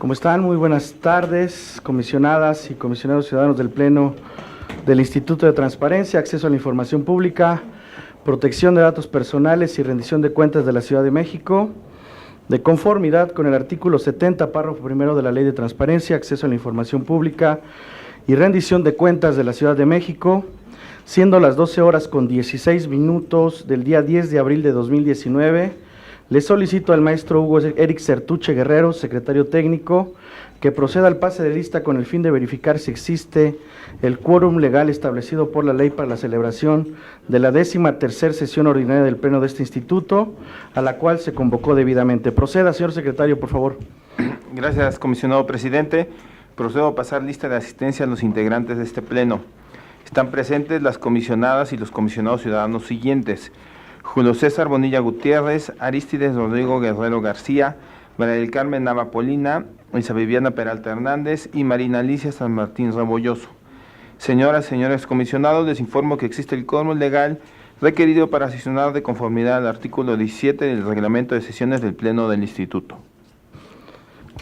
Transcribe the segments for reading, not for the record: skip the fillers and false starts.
¿Cómo están? Muy buenas tardes, comisionadas y comisionados ciudadanos del Pleno del Instituto de Transparencia, Acceso a la Información Pública, Protección de Datos Personales y Rendición de Cuentas de la Ciudad de México, de conformidad con el artículo 70, párrafo primero de la Ley de Transparencia, Acceso a la Información Pública y Rendición de Cuentas de la Ciudad de México, siendo las 12:16 del día 10 de abril de 2019, le solicito al maestro Hugo Eric Sertuche Guerrero, secretario técnico, que proceda al pase de lista con el fin de verificar si existe el quórum legal establecido por la ley para la celebración de la 13ª sesión ordinaria del Pleno de este instituto, a la cual se convocó debidamente. Proceda, señor secretario, por favor. Gracias, comisionado presidente. Procedo a pasar lista de asistencia a los integrantes de este Pleno. Están presentes las comisionadas y los comisionados ciudadanos siguientes: Julio César Bonilla Gutiérrez, Arístides Rodrigo Guerrero García, María del Carmen Nava Polina, Elsa Viviana Peralta Hernández y Marina Alicia San Martín Rebolloso. Señoras y señores comisionados, les informo que existe el quórum legal requerido para sesionar de conformidad al artículo 17 del reglamento de sesiones del Pleno del Instituto.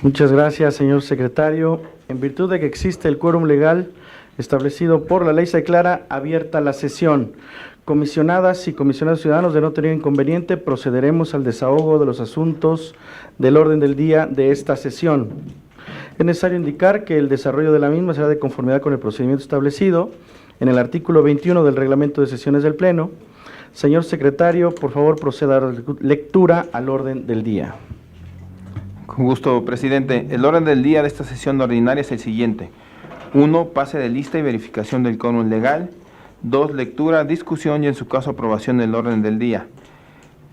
Muchas gracias, señor secretario. En virtud de que existe el quórum legal establecido por la ley, se declara abierta la sesión. Comisionadas y comisionados ciudadanos, de no tener inconveniente, procederemos al desahogo de los asuntos del orden del día de esta sesión. Es necesario indicar que el desarrollo de la misma será de conformidad con el procedimiento establecido en el artículo 21 del reglamento de sesiones del Pleno. Señor secretario, por favor, proceda a dar lectura al orden del día. Con gusto, presidente. El orden del día de esta sesión ordinaria es el siguiente: 1. Pase de lista y verificación del quórum legal. 2. Lectura, discusión y en su caso aprobación del orden del día.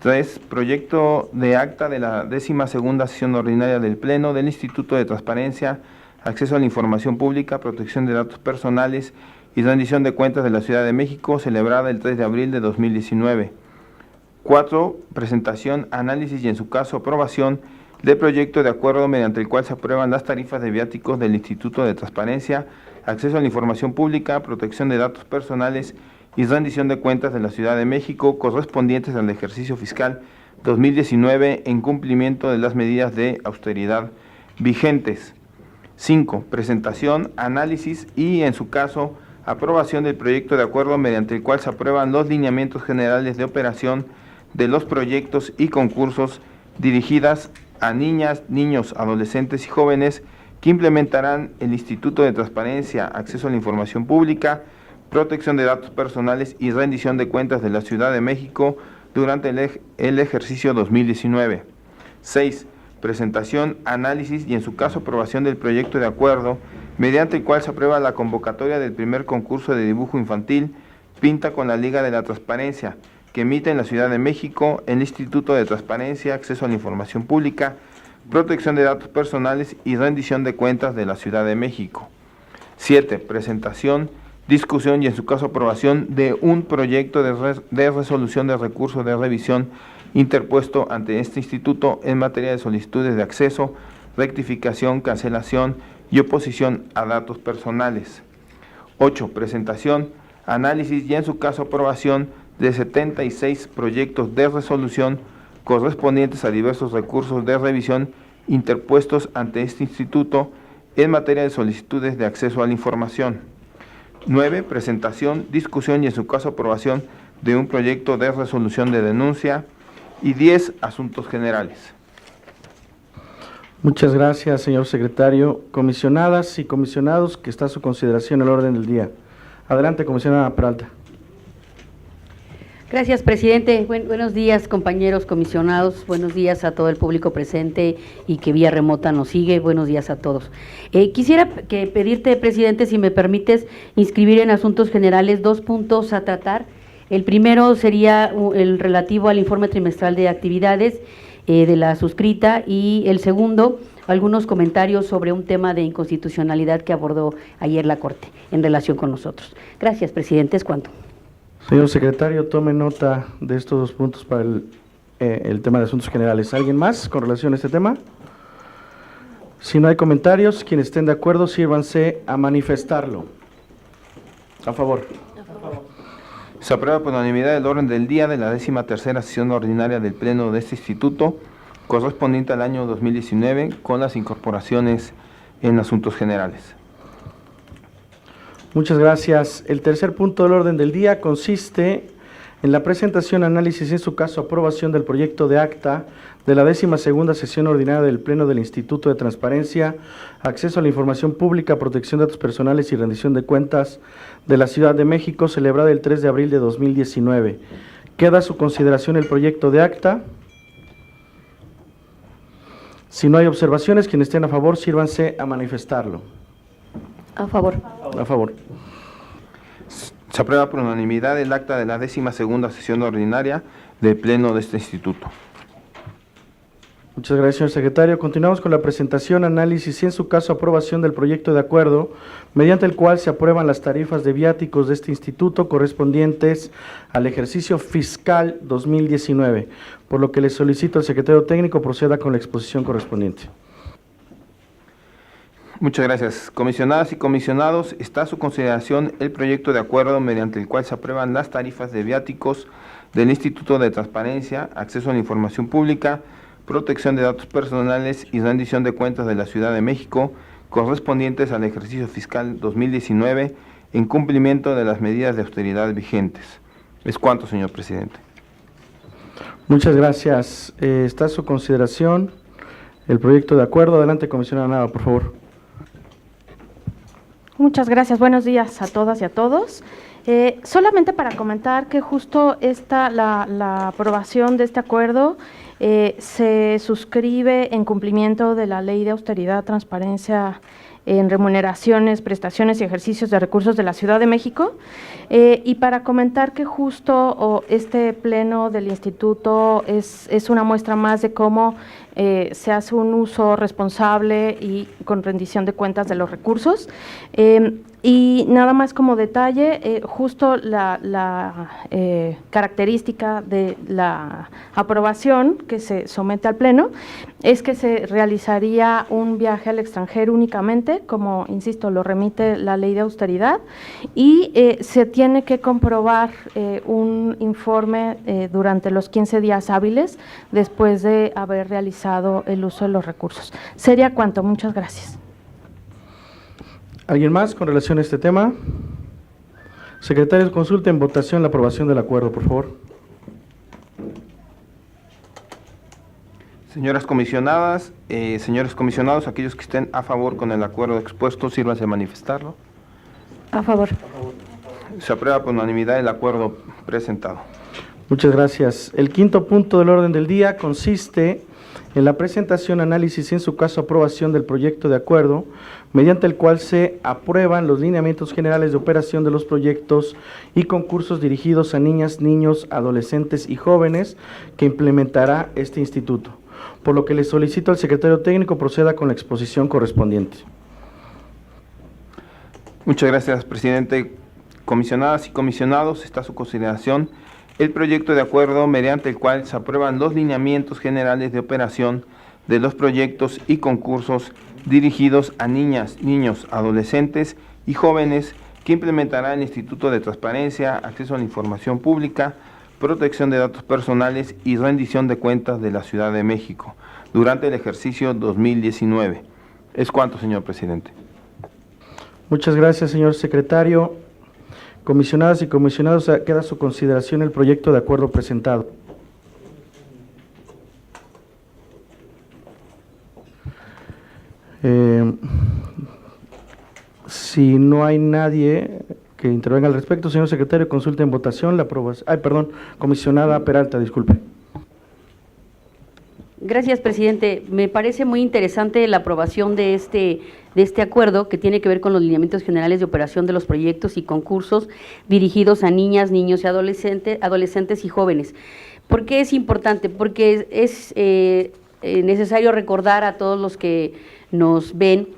3. Proyecto de acta de la 12ª sesión ordinaria del Pleno del Instituto de Transparencia, Acceso a la Información Pública, Protección de Datos Personales y Rendición de Cuentas de la Ciudad de México, celebrada el 3 de abril de 2019. 4. Presentación, análisis y en su caso aprobación del proyecto de acuerdo mediante el cual se aprueban las tarifas de viáticos del Instituto de Transparencia, Acceso a la Información Pública, Protección de Datos Personales y Rendición de Cuentas de la Ciudad de México correspondientes al ejercicio fiscal 2019 en cumplimiento de las medidas de austeridad vigentes. 5. Presentación, análisis y, en su caso, aprobación del proyecto de acuerdo mediante el cual se aprueban los lineamientos generales de operación de los proyectos y concursos dirigidas a niñas, niños, adolescentes y jóvenes que implementarán el Instituto de Transparencia, Acceso a la Información Pública, Protección de Datos Personales y Rendición de Cuentas de la Ciudad de México durante el ejercicio 2019. 6. Presentación, análisis y en su caso aprobación del proyecto de acuerdo mediante el cual se aprueba la convocatoria del primer concurso de dibujo infantil Pinta con la Liga de la Transparencia, que emite en la Ciudad de México el Instituto de Transparencia, Acceso a la Información Pública, Protección de Datos Personales y Rendición de Cuentas de la Ciudad de México. 7. Presentación, discusión y en su caso aprobación de un proyecto de resolución de recurso de revisión interpuesto ante este instituto en materia de solicitudes de acceso, rectificación, cancelación y oposición a datos personales. 8. Presentación, análisis y en su caso aprobación de 76 proyectos de resolución correspondientes a diversos recursos de revisión interpuestos ante este instituto en materia de solicitudes de acceso a la información. 9. Presentación, discusión y en su caso aprobación de un proyecto de resolución de denuncia. Y 10. Asuntos generales. Muchas gracias, señor secretario. Comisionadas y comisionados, que está a su consideración el orden del día. Adelante, comisionada Peralta. Gracias, presidente. Buenos días, compañeros comisionados. Buenos días a todo el público presente y que vía remota nos sigue. Buenos días a todos. Quisiera pedirte, presidente, si me permites, inscribir en asuntos generales 2 puntos a tratar. El primero sería el relativo al informe trimestral de actividades de la suscrita, y el segundo, algunos comentarios sobre un tema de inconstitucionalidad que abordó ayer la Corte en relación con nosotros. Gracias, presidente. Es cuanto. Señor secretario, tome nota de estos 2 puntos para el tema de asuntos generales. ¿Alguien más con relación a este tema? Si no hay comentarios, quienes estén de acuerdo, sírvanse a manifestarlo. A favor. Se aprueba por unanimidad el orden del día de la 13ª sesión ordinaria del Pleno de este Instituto, correspondiente al año 2019 con las incorporaciones en asuntos generales. Muchas gracias. El tercer punto del orden del día consiste en la presentación, análisis y en su caso aprobación del proyecto de acta de la 12ª sesión ordinaria del Pleno del Instituto de Transparencia, Acceso a la Información Pública, Protección de Datos Personales y Rendición de Cuentas de la Ciudad de México, celebrada el 3 de abril de 2019. Queda a su consideración el proyecto de acta. Si no hay observaciones, quienes estén a favor, sírvanse a manifestarlo. A favor. A favor. Se aprueba por unanimidad el acta de la 12ª sesión ordinaria del Pleno de este Instituto. Muchas gracias, señor secretario. Continuamos con la presentación, análisis y en su caso aprobación del proyecto de acuerdo mediante el cual se aprueban las tarifas de viáticos de este instituto correspondientes al ejercicio fiscal 2019, por lo que le solicito al secretario técnico proceda con la exposición correspondiente. Muchas gracias. Comisionadas y comisionados, está a su consideración el proyecto de acuerdo mediante el cual se aprueban las tarifas de viáticos del Instituto de Transparencia, Acceso a la Información Pública, Protección de Datos Personales y Rendición de Cuentas de la Ciudad de México, correspondientes al ejercicio fiscal 2019, en cumplimiento de las medidas de austeridad vigentes. Es cuanto, señor presidente. Muchas gracias. Está a su consideración el proyecto de acuerdo. Adelante, comisionada Nava, por favor. Muchas gracias. Buenos días a todas y a todos. Solamente para comentar que justo la aprobación de este acuerdo se suscribe en cumplimiento de la Ley de Austeridad, Transparencia en remuneraciones, prestaciones y ejercicios de recursos de la Ciudad de México. Y para comentar que justo este pleno del instituto es una muestra más de cómo se hace un uso responsable y con rendición de cuentas de los recursos. Y nada más como detalle, justo la característica de la aprobación que se somete al Pleno es que se realizaría un viaje al extranjero únicamente, como insisto, lo remite la Ley de Austeridad, y se tiene que comprobar un informe durante los 15 días hábiles después de haber realizado el uso de los recursos. Sería cuanto. Muchas gracias. ¿Alguien más con relación a este tema? Secretarios, consulten votación la aprobación del acuerdo, por favor. Señoras comisionadas, señores comisionados, aquellos que estén a favor con el acuerdo expuesto, sírvanse a manifestarlo. A favor. Se aprueba por unanimidad el acuerdo presentado. Muchas gracias. El quinto punto del orden del día consiste en la presentación, análisis y en su caso aprobación del proyecto de acuerdo, mediante el cual se aprueban los lineamientos generales de operación de los proyectos y concursos dirigidos a niñas, niños, adolescentes y jóvenes que implementará este instituto, por lo que le solicito al secretario técnico proceda con la exposición correspondiente. Muchas gracias, presidente. Comisionadas y comisionados, está a su consideración el proyecto de acuerdo mediante el cual se aprueban los lineamientos generales de operación de los proyectos y concursos dirigidos a niñas, niños, adolescentes y jóvenes que implementará el Instituto de Transparencia, Acceso a la Información Pública, Protección de Datos Personales y Rendición de Cuentas de la Ciudad de México durante el ejercicio 2019. Es cuanto, señor presidente. Muchas gracias, señor secretario. Comisionadas y comisionados, queda a su consideración el proyecto de acuerdo presentado. Si no hay nadie que intervenga al respecto, señor secretario, consulte en votación la aprobación. Comisionada Peralta, disculpe. Gracias, presidente. Me parece muy interesante la aprobación de este acuerdo que tiene que ver con los lineamientos generales de operación de los proyectos y concursos dirigidos a niñas, niños y adolescentes y jóvenes. ¿Por qué es importante? Porque es necesario recordar a todos los que nos ven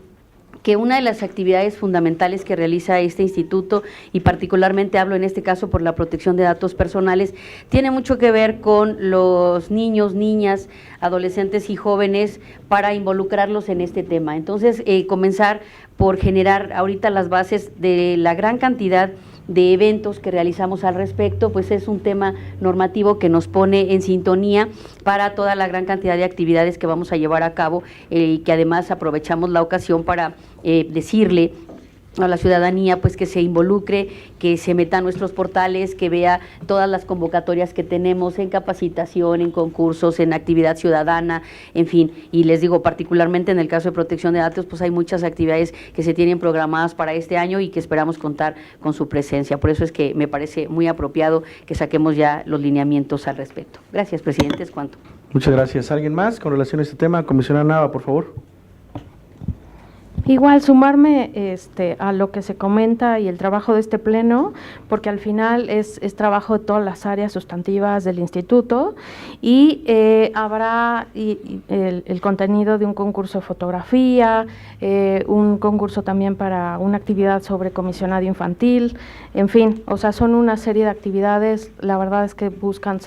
que una de las actividades fundamentales que realiza este instituto, y particularmente hablo en este caso por la protección de datos personales, tiene mucho que ver con los niños, niñas, adolescentes y jóvenes para involucrarlos en este tema. Entonces, comenzar por generar ahorita las bases de la gran cantidad de eventos que realizamos al respecto, pues es un tema normativo que nos pone en sintonía para toda la gran cantidad de actividades que vamos a llevar a cabo y que además aprovechamos la ocasión para decirle a la ciudadanía pues que se involucre, que se meta a nuestros portales, que vea todas las convocatorias que tenemos en capacitación, en concursos, en actividad ciudadana, en fin, y les digo, particularmente en el caso de protección de datos, pues hay muchas actividades que se tienen programadas para este año y que esperamos contar con su presencia. Por eso es que me parece muy apropiado que saquemos ya los lineamientos al respecto. Gracias, presidente, es cuanto. Muchas gracias. ¿Alguien más con relación a este tema? Comisionada Nava, por favor. Igual sumarme a lo que se comenta y el trabajo de este pleno, porque al final es trabajo de todas las áreas sustantivas del instituto y habrá el contenido de un concurso de fotografía, un concurso también para una actividad sobre comisionado infantil, en fin, o sea, son una serie de actividades, la verdad es que buscan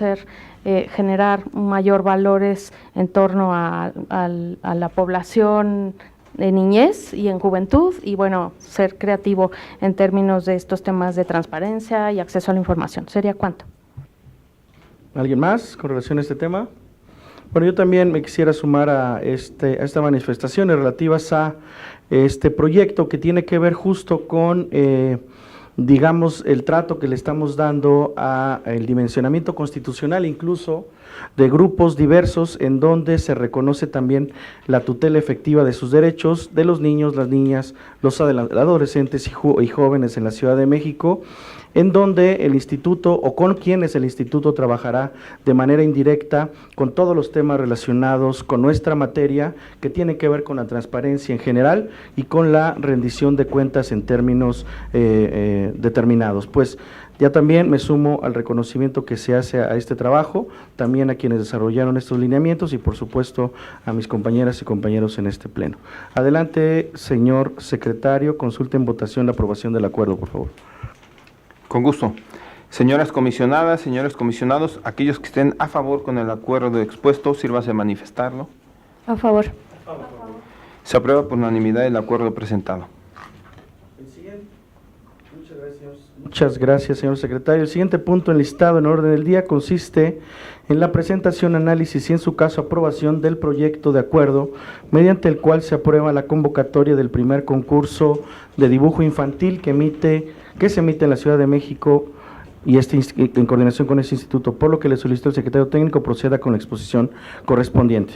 generar mayor valores en torno a la población de niñez y en juventud y bueno, ser creativo en términos de estos temas de transparencia y acceso a la información. ¿Sería cuánto? ¿Alguien más con relación a este tema? Bueno, yo también me quisiera sumar a estas manifestaciones relativas a este proyecto que tiene que ver justo con, digamos, el trato que le estamos dando al dimensionamiento constitucional, incluso de grupos diversos en donde se reconoce también la tutela efectiva de sus derechos de los niños, las niñas, los adolescentes y jóvenes en la Ciudad de México, en donde el instituto o con quienes el instituto trabajará de manera indirecta con todos los temas relacionados con nuestra materia que tienen que ver con la transparencia en general y con la rendición de cuentas en términos determinados. Pues ya también me sumo al reconocimiento que se hace a este trabajo, también a quienes desarrollaron estos lineamientos y por supuesto a mis compañeras y compañeros en este pleno. Adelante, señor secretario, consulte en votación la aprobación del acuerdo, por favor. Con gusto. Señoras comisionadas, señores comisionados, aquellos que estén a favor con el acuerdo expuesto, sírvase a manifestarlo. A favor. Se aprueba por unanimidad el acuerdo presentado. Muchas gracias, señor secretario. El siguiente punto enlistado en orden del día consiste en la presentación, análisis y en su caso aprobación del proyecto de acuerdo mediante el cual se aprueba la convocatoria del primer concurso de dibujo infantil que se emite en la Ciudad de México y en coordinación con este instituto, por lo que le solicito al secretario técnico proceda con la exposición correspondiente.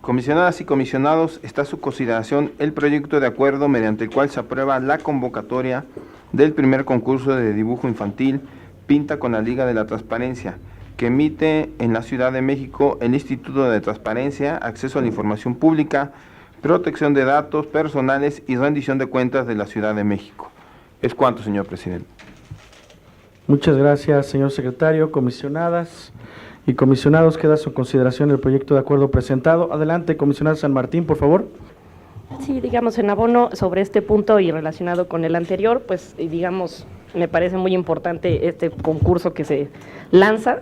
Comisionadas y comisionados, está a su consideración el proyecto de acuerdo mediante el cual se aprueba la convocatoria del primer concurso de dibujo infantil Pinta con la Liga de la Transparencia, que emite en la Ciudad de México el Instituto de Transparencia, Acceso a la Información Pública, Protección de Datos Personales y Rendición de Cuentas de la Ciudad de México. Es cuanto, señor presidente. Muchas gracias, señor secretario. Comisionadas y comisionados, queda a su consideración el proyecto de acuerdo presentado. Adelante, comisionada San Martín, por favor. Sí, digamos, en abono sobre este punto y relacionado con el anterior, pues, digamos, me parece muy importante este concurso que se lanza,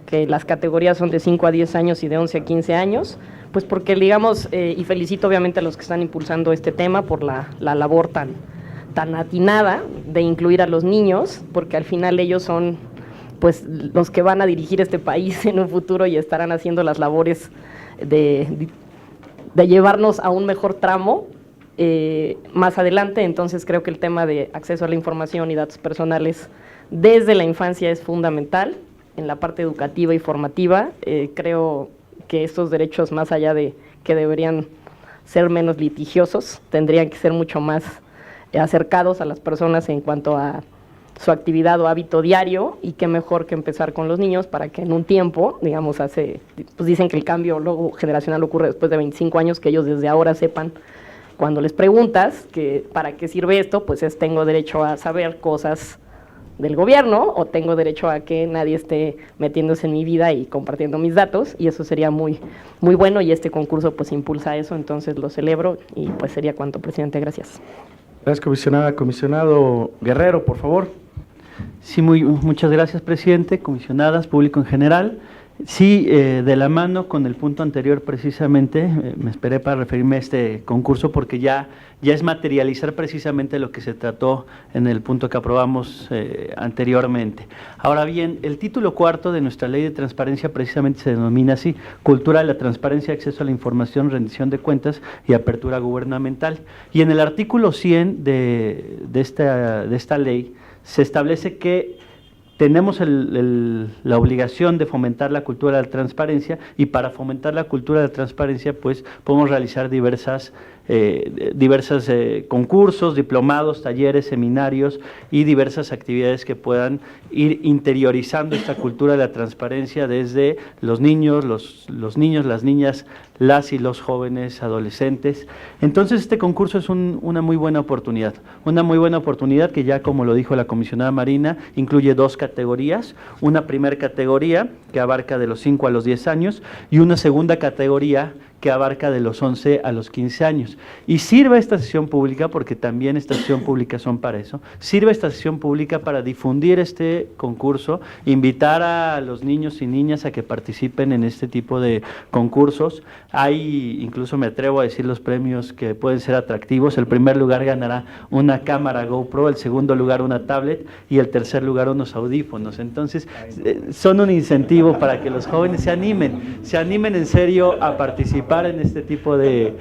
que las categorías son de 5 a 10 años y de 11 a 15 años, pues porque, digamos, y felicito obviamente a los que están impulsando este tema por la labor tan atinada de incluir a los niños, porque al final ellos son pues los que van a dirigir este país en un futuro y estarán haciendo las labores de llevarnos a un mejor tramo más adelante. Entonces creo que el tema de acceso a la información y datos personales desde la infancia es fundamental en la parte educativa y formativa. Creo que estos derechos, más allá de que deberían ser menos litigiosos, tendrían que ser mucho más acercados a las personas en cuanto a su actividad o hábito diario, y qué mejor que empezar con los niños para que en un tiempo, digamos, pues dicen que el cambio luego generacional ocurre después de 25 años, que ellos desde ahora sepan, cuando les preguntas que para qué sirve esto, pues tengo derecho a saber cosas del gobierno o tengo derecho a que nadie esté metiéndose en mi vida y compartiendo mis datos, y eso sería muy, muy bueno, y este concurso pues impulsa eso, entonces lo celebro y pues sería cuanto, presidente. Gracias. Gracias, comisionada. Comisionado Guerrero, por favor. Sí, muchas gracias, presidente, comisionadas, público en general. Sí, de la mano con el punto anterior precisamente, me esperé para referirme a este concurso porque ya es materializar precisamente lo que se trató en el punto que aprobamos anteriormente. Ahora bien, el título cuarto de nuestra ley de transparencia precisamente se denomina así: Cultura de la transparencia, acceso a la información, rendición de cuentas y apertura gubernamental. Y en el artículo 100 de esta ley se establece que tenemos la obligación de fomentar la cultura de la transparencia, y para fomentar la cultura de la transparencia pues podemos realizar diversos concursos, diplomados, talleres, seminarios y diversas actividades que puedan ir interiorizando esta cultura de la transparencia desde los niños, las niñas, las y los jóvenes adolescentes. Entonces este concurso es una muy buena oportunidad, que ya, como lo dijo la comisionada Marina, incluye dos categorías: una primera categoría que abarca de los 5 a los 10 años y una segunda categoría que abarca de los 11 a los 15 años. Y sirve esta sesión pública, porque también esta sesión pública son para eso, sirve esta sesión pública para difundir este concurso, invitar a los niños y niñas a que participen en este tipo de concursos. Hay, incluso me atrevo a decir, los premios que pueden ser atractivos. El primer lugar ganará una cámara GoPro, el segundo lugar una tablet y el tercer lugar unos audífonos. Entonces, son un incentivo para que los jóvenes se animen en serio a participar en este tipo de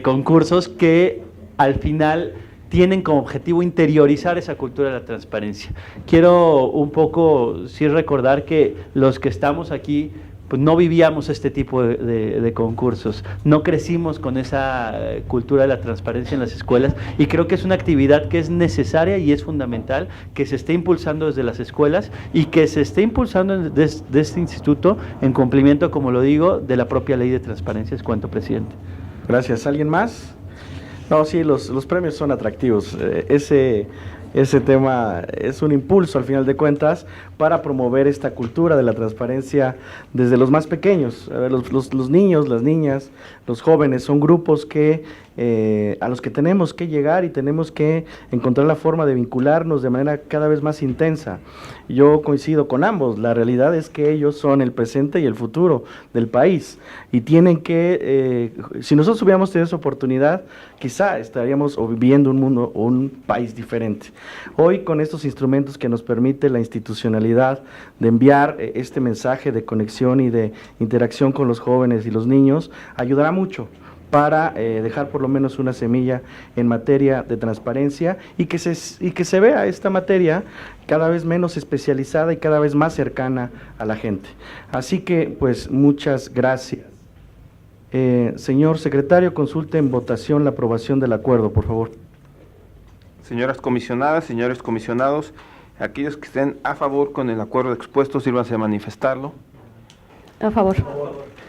concursos que al final tienen como objetivo interiorizar esa cultura de la transparencia. Quiero un poco sí recordar que los que estamos aquí pues no vivíamos este tipo de concursos, no crecimos con esa cultura de la transparencia en las escuelas, y creo que es una actividad que es necesaria y es fundamental que se esté impulsando desde las escuelas y que se esté impulsando desde este instituto en cumplimiento, como lo digo, de la propia ley de transparencia. Es cuanto, presidente. Gracias. ¿Alguien más? No, sí, los premios son atractivos. Ese tema es un impulso, al final de cuentas, para promover esta cultura de la transparencia desde los más pequeños. Los niños, las niñas, los jóvenes son grupos a los que tenemos que llegar y tenemos que encontrar la forma de vincularnos de manera cada vez más intensa. Yo coincido con ambos. La realidad es que ellos son el presente y el futuro del país, y tienen que, si nosotros hubiéramos tenido esa oportunidad, quizá estaríamos viviendo un mundo o un país diferente. Hoy, con estos instrumentos que nos permite la institucionalidad de enviar este mensaje de conexión y de interacción con los jóvenes y los niños, ayudará mucho para dejar por lo menos una semilla en materia de transparencia, y que se vea esta materia cada vez menos especializada y cada vez más cercana a la gente. Así que, pues, muchas gracias. Señor secretario, consulte en votación la aprobación del acuerdo, por favor. Señoras comisionadas, señores comisionados, aquellos que estén a favor con el acuerdo expuesto, sírvanse a manifestarlo. A favor.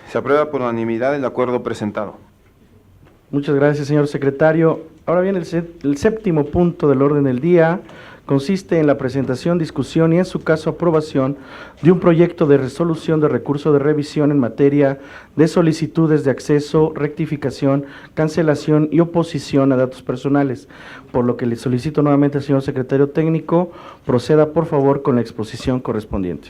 Se aprueba por unanimidad el acuerdo presentado. Muchas gracias, señor secretario. Ahora bien, el séptimo punto del orden del día consiste en la presentación, discusión y, en su caso, aprobación de un proyecto de resolución de recurso de revisión en materia de solicitudes de acceso, rectificación, cancelación y oposición a datos personales, por lo que le solicito nuevamente al señor secretario técnico proceda, por favor, con la exposición correspondiente.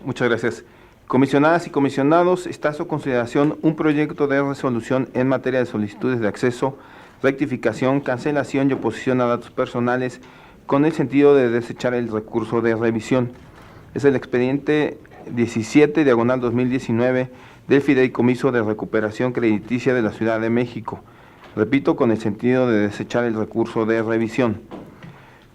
Muchas gracias. Comisionadas y comisionados, está a su consideración un proyecto de resolución en materia de solicitudes de acceso, rectificación, cancelación y oposición a datos personales, con el sentido de desechar el recurso de revisión. Es el expediente 17/2019 del Fideicomiso de Recuperación Crediticia de la Ciudad de México. Repito, con el sentido de desechar el recurso de revisión.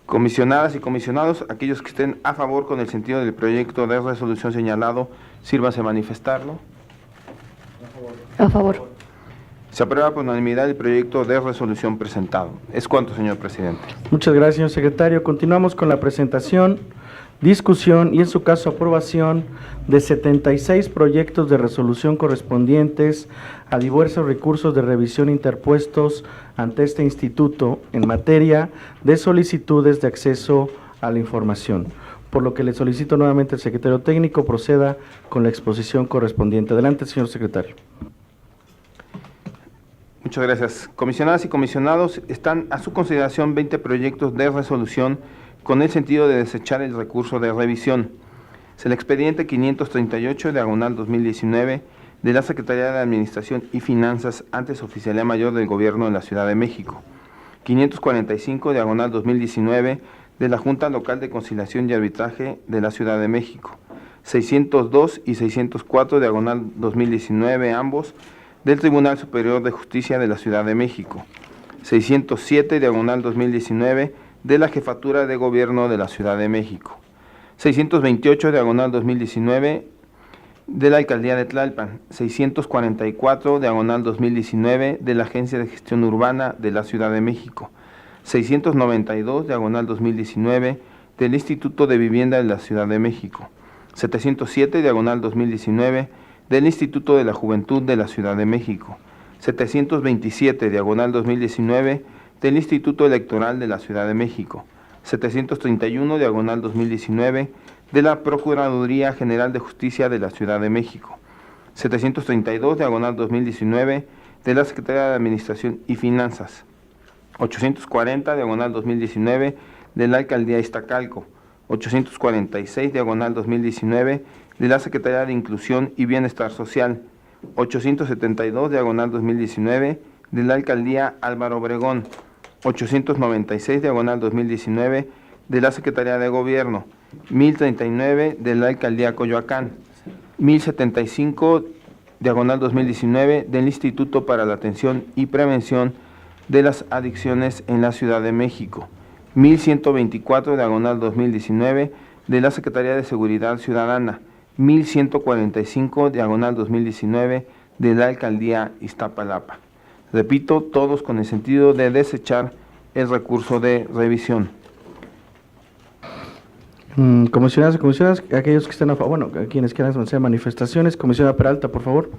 Comisionadas y comisionados, aquellos que estén a favor con el sentido del proyecto de resolución señalado, sírvanse a manifestarlo. A favor. Se aprueba por unanimidad el proyecto de resolución presentado. Es cuanto, señor presidente. Muchas gracias, señor secretario. Continuamos con la presentación, discusión y, en su caso, aprobación de 76 proyectos de resolución correspondientes a diversos recursos de revisión interpuestos ante este instituto en materia de solicitudes de acceso a la información, por lo que le solicito nuevamente al secretario técnico proceda con la exposición correspondiente. Adelante, señor secretario. Muchas gracias. Comisionadas y comisionados, están a su consideración 20 proyectos de resolución con el sentido de desechar el recurso de revisión. Es el expediente 538, diagonal 2019, de la Secretaría de Administración y Finanzas, antes Oficialía Mayor del Gobierno de la Ciudad de México. 545, diagonal 2019, de la Junta Local de Conciliación y Arbitraje de la Ciudad de México. 602 y 604, diagonal 2019, ambos, del Tribunal Superior de Justicia de la Ciudad de México. 607, diagonal 2019, de la Jefatura de Gobierno de la Ciudad de México. 628, diagonal 2019, de la Alcaldía de Tlalpan. 644, diagonal 2019, de la Agencia de Gestión Urbana de la Ciudad de México. 692, diagonal 2019, del Instituto de Vivienda de la Ciudad de México. 707, diagonal 2019, del Instituto de la Juventud de la Ciudad de México. 727, diagonal 2019, del Instituto Electoral de la Ciudad de México. 731, diagonal 2019, de la Procuraduría General de Justicia de la Ciudad de México. 732, diagonal 2019, de la Secretaría de Administración y Finanzas. 840, diagonal 2019, de la Alcaldía Iztacalco. 846, diagonal 2019, de la Secretaría de Inclusión y Bienestar Social. 872, diagonal 2019, de la Alcaldía Álvaro Obregón. 896, diagonal 2019, de la Secretaría de Gobierno. 1039, de la Alcaldía Coyoacán. 1075, diagonal 2019, del Instituto para la Atención y Prevención de las Adicciones en la Ciudad de México. 1124, diagonal 2019, de la Secretaría de Seguridad Ciudadana. 1145, diagonal 2019, de la Alcaldía Iztapalapa. Repito, todos con el sentido de desechar el recurso de revisión. Comisionadas y comisionados, aquellos que estén a favor, bueno, quienes quieran hacer manifestaciones. Comisionada Peralta, por favor.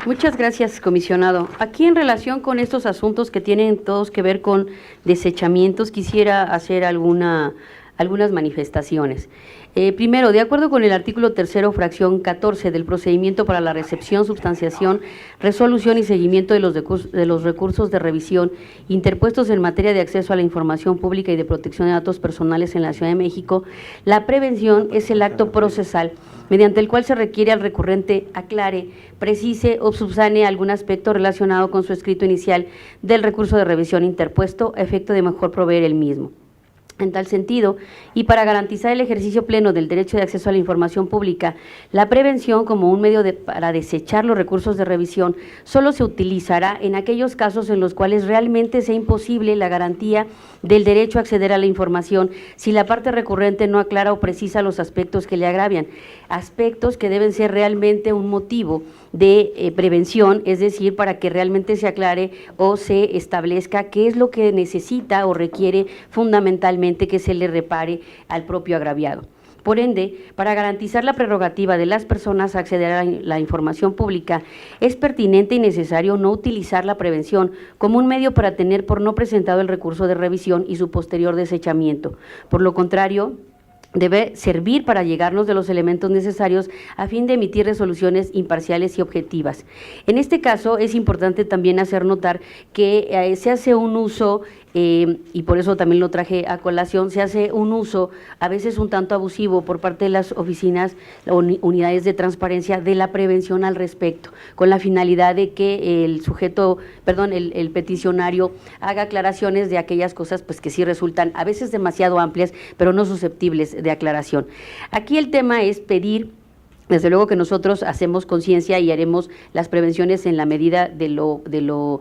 Muchas gracias, comisionado. Aquí en relación con estos asuntos que tienen todos que ver con desechamientos, quisiera hacer algunas manifestaciones. Primero, de acuerdo con el artículo 3º, fracción 14 del procedimiento para la recepción, substanciación, resolución y seguimiento de los recursos de revisión interpuestos en materia de acceso a la información pública y de protección de datos personales en la Ciudad de México, la prevención es el acto procesal mediante el cual se requiere al recurrente aclare, precise o subsane algún aspecto relacionado con su escrito inicial del recurso de revisión interpuesto a efecto de mejor proveer el mismo. En tal sentido, y para garantizar el ejercicio pleno del derecho de acceso a la información pública, la prevención como un medio para desechar los recursos de revisión solo se utilizará en aquellos casos en los cuales realmente sea imposible la garantía del derecho a acceder a la información si la parte recurrente no aclara o precisa los aspectos que le agravian, aspectos que deben ser realmente un motivo de prevención, es decir, para que realmente se aclare o se establezca qué es lo que necesita o requiere fundamentalmente que se le repare al propio agraviado. Por ende, para garantizar la prerrogativa de las personas a acceder a la información pública, es pertinente y necesario no utilizar la prevención como un medio para tener por no presentado el recurso de revisión y su posterior desechamiento. Por lo contrario, debe servir para llegarnos de los elementos necesarios a fin de emitir resoluciones imparciales y objetivas. En este caso, es importante también hacer notar que se hace un uso, y por eso también lo traje a colación, se hace un uso a veces un tanto abusivo por parte de las oficinas o unidades de transparencia de la prevención al respecto, con la finalidad de que el peticionario haga aclaraciones de aquellas cosas pues que sí resultan a veces demasiado amplias, pero no susceptibles de aclaración. Aquí el tema es pedir, desde luego que nosotros hacemos conciencia y haremos las prevenciones en la medida de lo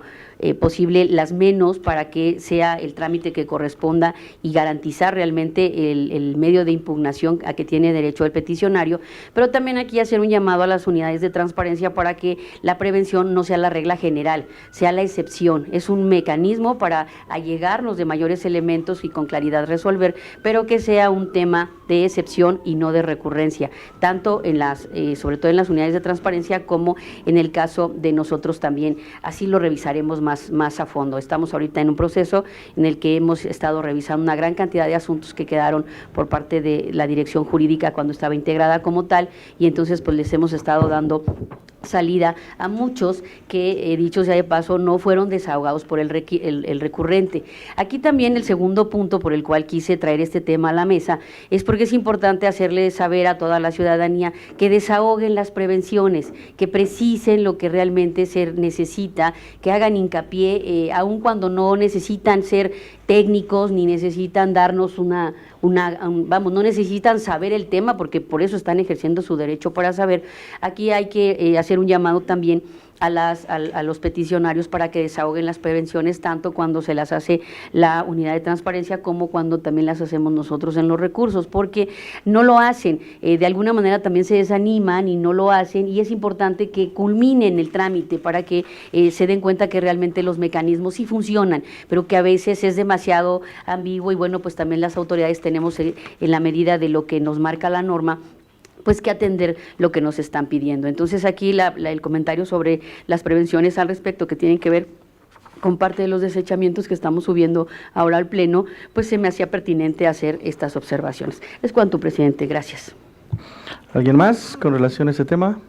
posible, las menos, para que sea el trámite que corresponda y garantizar realmente el medio de impugnación a que tiene derecho el peticionario, pero también aquí hacer un llamado a las unidades de transparencia para que la prevención no sea la regla general, sea la excepción, es un mecanismo para allegarnos de mayores elementos y con claridad resolver, pero que sea un tema de excepción y no de recurrencia, tanto en sobre todo en las unidades de transparencia como en el caso de nosotros también, así lo revisaremos más a fondo. Estamos ahorita en un proceso en el que hemos estado revisando una gran cantidad de asuntos que quedaron por parte de la dirección jurídica cuando estaba integrada como tal, y entonces pues les hemos estado dando salida a muchos que, dicho sea de paso, no fueron desahogados por el recurrente. Aquí también el segundo punto por el cual quise traer este tema a la mesa es porque es importante hacerle saber a toda la ciudadanía que desahoguen las prevenciones, que precisen lo que realmente se necesita, que hagan hincapié, aun cuando no necesitan ser técnicos ni necesitan darnos vamos, no necesitan saber el tema porque por eso están ejerciendo su derecho para saber. Aquí hay que hacer un llamado también a los peticionarios para que desahoguen las prevenciones, tanto cuando se las hace la unidad de transparencia como cuando también las hacemos nosotros en los recursos, porque no lo hacen, de alguna manera también se desaniman y no lo hacen, y es importante que culminen el trámite para que se den cuenta que realmente los mecanismos sí funcionan, pero que a veces es demasiado ambiguo y bueno, pues también las autoridades tenemos en la medida de lo que nos marca la norma, pues que atender lo que nos están pidiendo. Entonces aquí el comentario sobre las prevenciones al respecto que tienen que ver con parte de los desechamientos que estamos subiendo ahora al Pleno, pues se me hacía pertinente hacer estas observaciones. Es cuanto, presidente. Gracias. ¿Alguien más con relación a este tema?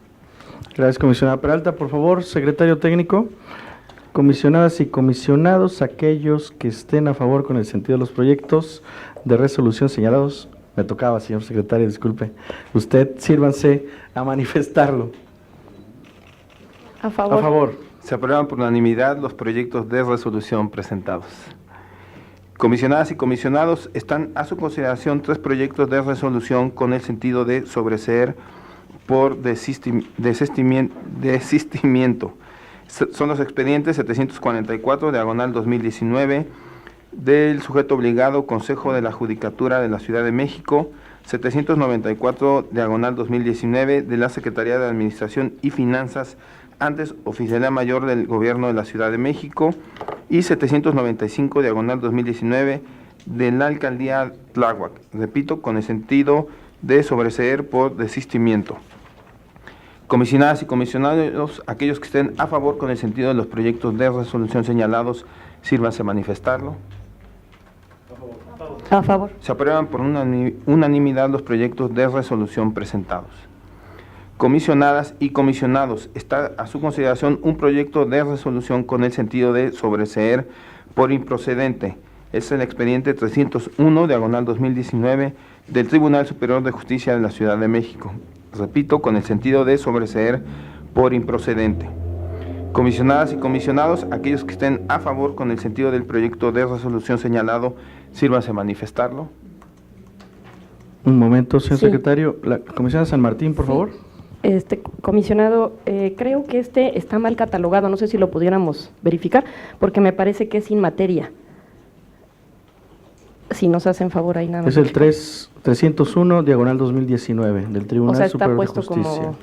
Gracias, comisionada Peralta. Por favor, secretario técnico. Comisionadas y comisionados, aquellos que estén a favor con el sentido de los proyectos de resolución señalados. Me tocaba, señor secretario, disculpe. Usted, sírvanse a manifestarlo. A favor. A favor. Se aprueban por unanimidad los proyectos de resolución presentados. Comisionadas y comisionados, están a su consideración 3 proyectos de resolución con el sentido de sobreseer por desistimiento. Son los expedientes 744, diagonal 2019, del sujeto obligado Consejo de la Judicatura de la Ciudad de México, 794, diagonal 2019, de la Secretaría de Administración y Finanzas, antes Oficialía Mayor del Gobierno de la Ciudad de México, y 795, diagonal 2019, de la Alcaldía Tláhuac, repito, con el sentido de sobreseer por desistimiento. Comisionadas y comisionados, aquellos que estén a favor con el sentido de los proyectos de resolución señalados, sírvanse a manifestarlo. A favor. Se aprueban por unanimidad los proyectos de resolución presentados. Comisionadas y comisionados, está a su consideración un proyecto de resolución con el sentido de sobreseer por improcedente. Es el expediente 301, diagonal 2019, del Tribunal Superior de Justicia de la Ciudad de México. Repito, con el sentido de sobreseer por improcedente. Comisionadas y comisionados, aquellos que estén a favor con el sentido del proyecto de resolución señalado, sírvanse a manifestarlo. Un momento, señor Sí. secretario. La comisionada San Martín, por favor. Comisionado, creo que está mal catalogado, no sé si lo pudiéramos verificar, porque me parece que es sin materia. Si nos hacen favor ahí nada más. Es el 301, diagonal 2019, del Tribunal O sea, está Superior de puesto Justicia. como-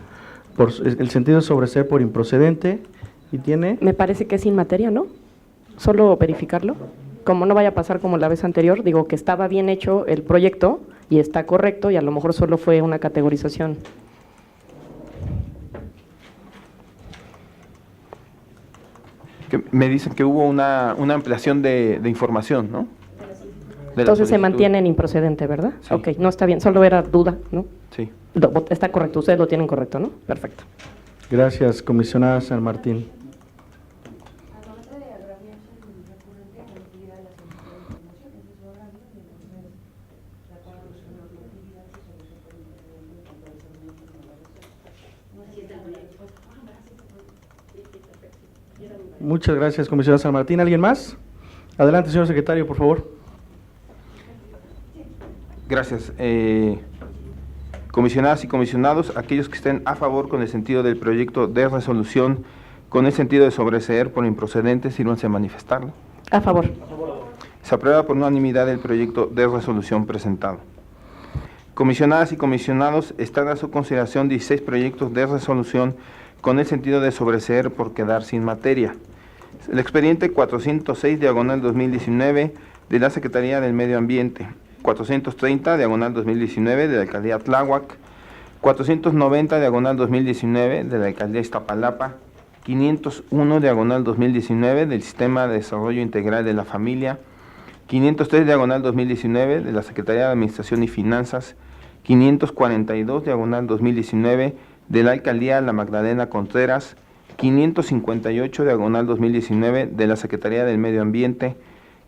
Por el sentido de sobreseer por improcedente, y tiene... Me parece que es sin materia, ¿no? Solo verificarlo. Como no vaya a pasar como la vez anterior, digo que estaba bien hecho el proyecto y está correcto y a lo mejor solo fue una categorización. Que me dicen que hubo una ampliación de información, ¿no? De la Entonces se solicitud. mantiene en improcedente, ¿verdad? Sí. Ok, no está bien, solo era duda, ¿no? Sí. Está correcto, ustedes lo tienen correcto, ¿no? Perfecto. Gracias, comisionada San Martín. Muchas gracias, comisionada San Martín. ¿Alguien más? Adelante, señor secretario, por favor. Gracias. Comisionadas y comisionados, aquellos que estén a favor con el sentido del proyecto de resolución, con el sentido de sobreseer por improcedente, sírvanse a manifestarlo. A favor. Se aprueba por unanimidad el proyecto de resolución presentado. Comisionadas y comisionados, están a su consideración 16 proyectos de resolución con el sentido de sobreseer por quedar sin materia. El expediente 406, diagonal 2019, de la Secretaría del Medio Ambiente, 430, diagonal 2019, de la Alcaldía Tláhuac, 490, diagonal 2019, de la Alcaldía Iztapalapa, 501, diagonal 2019, del Sistema de Desarrollo Integral de la Familia, 503, diagonal 2019, de la Secretaría de Administración y Finanzas, 542, diagonal 2019, de la Alcaldía La Magdalena Contreras, 558 diagonal 2019 de la Secretaría del Medio Ambiente,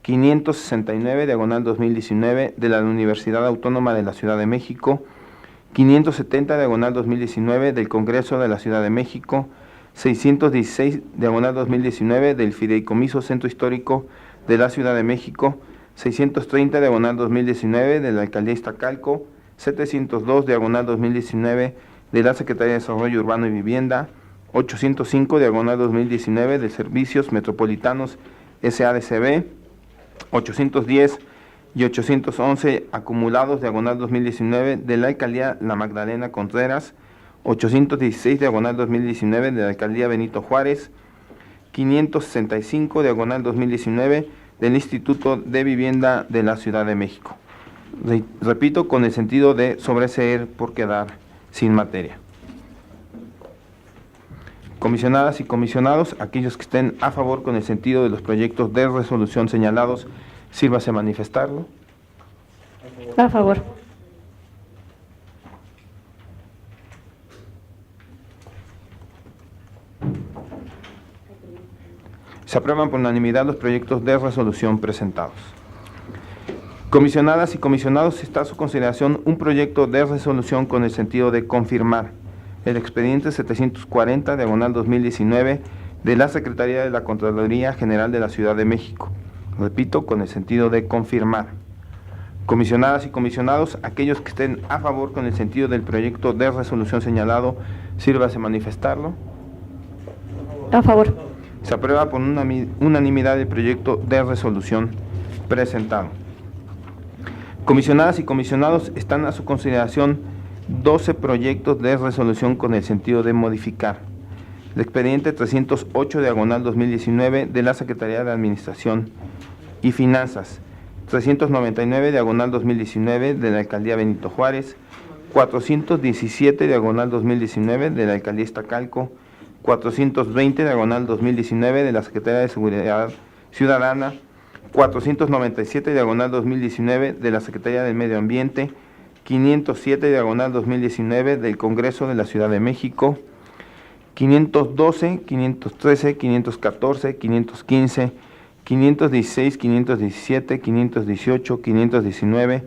569 diagonal 2019 de la Universidad Autónoma de la Ciudad de México, 570 diagonal 2019 del Congreso de la Ciudad de México, 616 diagonal 2019 del Fideicomiso Centro Histórico de la Ciudad de México, 630 diagonal 2019 de la Alcaldía Iztacalco, 702 diagonal 2019 de la Secretaría de Desarrollo Urbano y Vivienda, 805 diagonal 2019 de Servicios Metropolitanos SADCB, 810 y 811 acumulados diagonal 2019 de la Alcaldía La Magdalena Contreras, 816 diagonal 2019 de la Alcaldía Benito Juárez, 565 diagonal 2019 del Instituto de Vivienda de la Ciudad de México. Repito, con el sentido de sobreseer por quedar sin materia. Comisionadas y comisionados, aquellos que estén a favor con el sentido de los proyectos de resolución señalados, sírvase a manifestarlo. A favor. Se aprueban por unanimidad los proyectos de resolución presentados. Comisionadas y comisionados, está a su consideración un proyecto de resolución con el sentido de confirmar el expediente 740 diagonal 2019 de la Secretaría de la Contraloría General de la Ciudad de México. Repito, con el sentido de confirmar. Comisionadas y comisionados, aquellos que estén a favor con el sentido del proyecto de resolución señalado, sírvase a manifestarlo. A favor. Se aprueba por unanimidad el proyecto de resolución presentado. Comisionadas y comisionados, están a su consideración 12 proyectos de resolución con el sentido de modificar el expediente 308 diagonal 2019 de la Secretaría de Administración y Finanzas, 399 diagonal 2019 de la Alcaldía Benito Juárez, 417 diagonal 2019 de la Alcaldía Iztacalco, 420 diagonal 2019 de la Secretaría de Seguridad Ciudadana, 497 diagonal 2019 de la Secretaría del Medio Ambiente, 507 diagonal 2019 del Congreso de la Ciudad de México, 512, 513, 514, 515, 516, 517, 518, 519,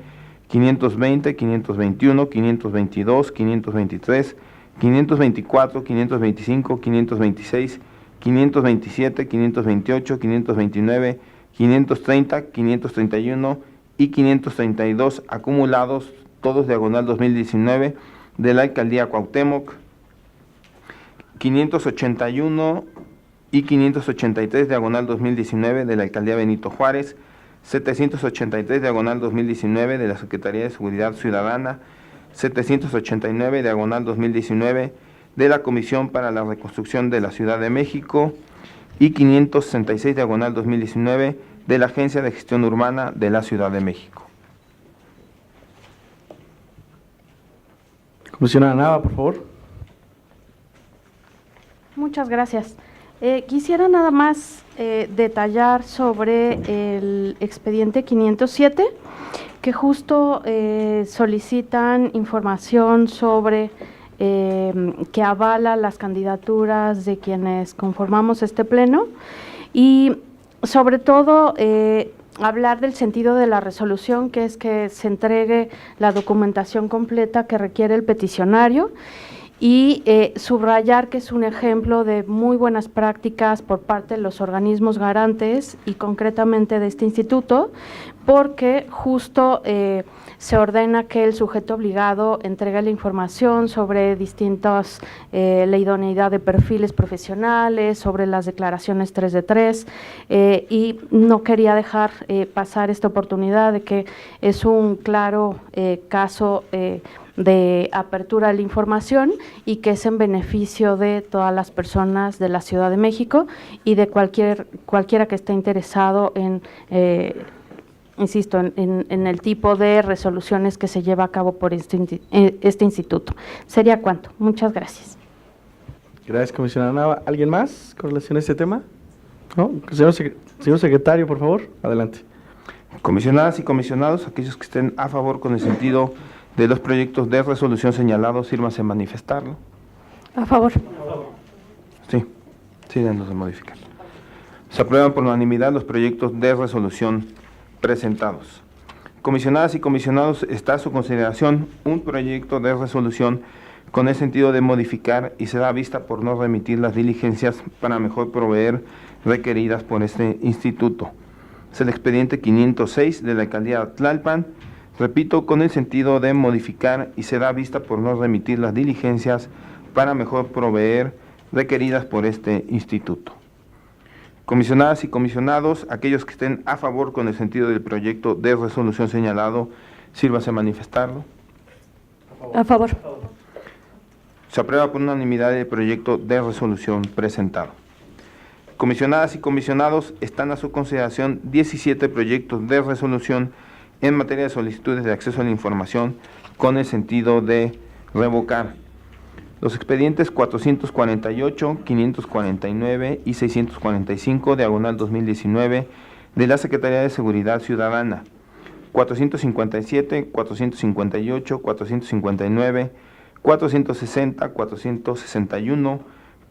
520, 521, 522, 523, 524, 525, 526, 527, 528, 529, 530, 531 y 532 acumulados, todos diagonal 2019 de la Alcaldía Cuauhtémoc, 581 y 583 diagonal 2019 de la Alcaldía Benito Juárez, 783 diagonal 2019 de la Secretaría de Seguridad Ciudadana, 789 diagonal 2019 de la Comisión para la Reconstrucción de la Ciudad de México y 566 diagonal 2019 de la Agencia de Gestión Urbana de la Ciudad de México. Comisionada Nava, por favor. Muchas gracias. Quisiera nada más detallar sobre el expediente 507, que justo solicitan información sobre que avala las candidaturas de quienes conformamos este pleno y sobre todo hablar del sentido de la resolución, que es que se entregue la documentación completa que requiere el peticionario y subrayar que es un ejemplo de muy buenas prácticas por parte de los organismos garantes y concretamente de este instituto, porque justo se ordena que el sujeto obligado entregue la información sobre distintos, la idoneidad de perfiles profesionales, sobre las declaraciones 3 de 3, y no quería dejar pasar esta oportunidad de que es un claro caso de apertura de la información y que es en beneficio de todas las personas de la Ciudad de México y de cualquiera que esté interesado en, insisto, en el tipo de resoluciones que se lleva a cabo por este instituto. Sería cuanto. Muchas gracias. Gracias, comisionada Nava. ¿Alguien más con relación a este tema? ¿No? Señor secretario, por favor, adelante. Comisionadas y comisionados, aquellos que estén a favor con el sentido de los proyectos de resolución señalados, sírvanse a manifestarlo. A favor. Sí, sí, dándose modificar. Se aprueban por unanimidad los proyectos de resolución presentados. Comisionadas y comisionados, está a su consideración un proyecto de resolución con el sentido de modificar y se da vista por no remitir las diligencias para mejor proveer requeridas por este instituto. Es el expediente 506 de la alcaldía Tlalpan, repito, con el sentido de modificar y se da vista por no remitir las diligencias para mejor proveer requeridas por este instituto. Comisionadas y comisionados, aquellos que estén a favor con el sentido del proyecto de resolución señalado, sírvase a manifestarlo. A favor. Se aprueba por unanimidad el proyecto de resolución presentado. Comisionadas y comisionados, están a su consideración 17 proyectos de resolución en materia de solicitudes de acceso a la información con el sentido de revocar los expedientes 448, 549 y 645, diagonal 2019, de la Secretaría de Seguridad Ciudadana, 457, 458, 459, 460, 461,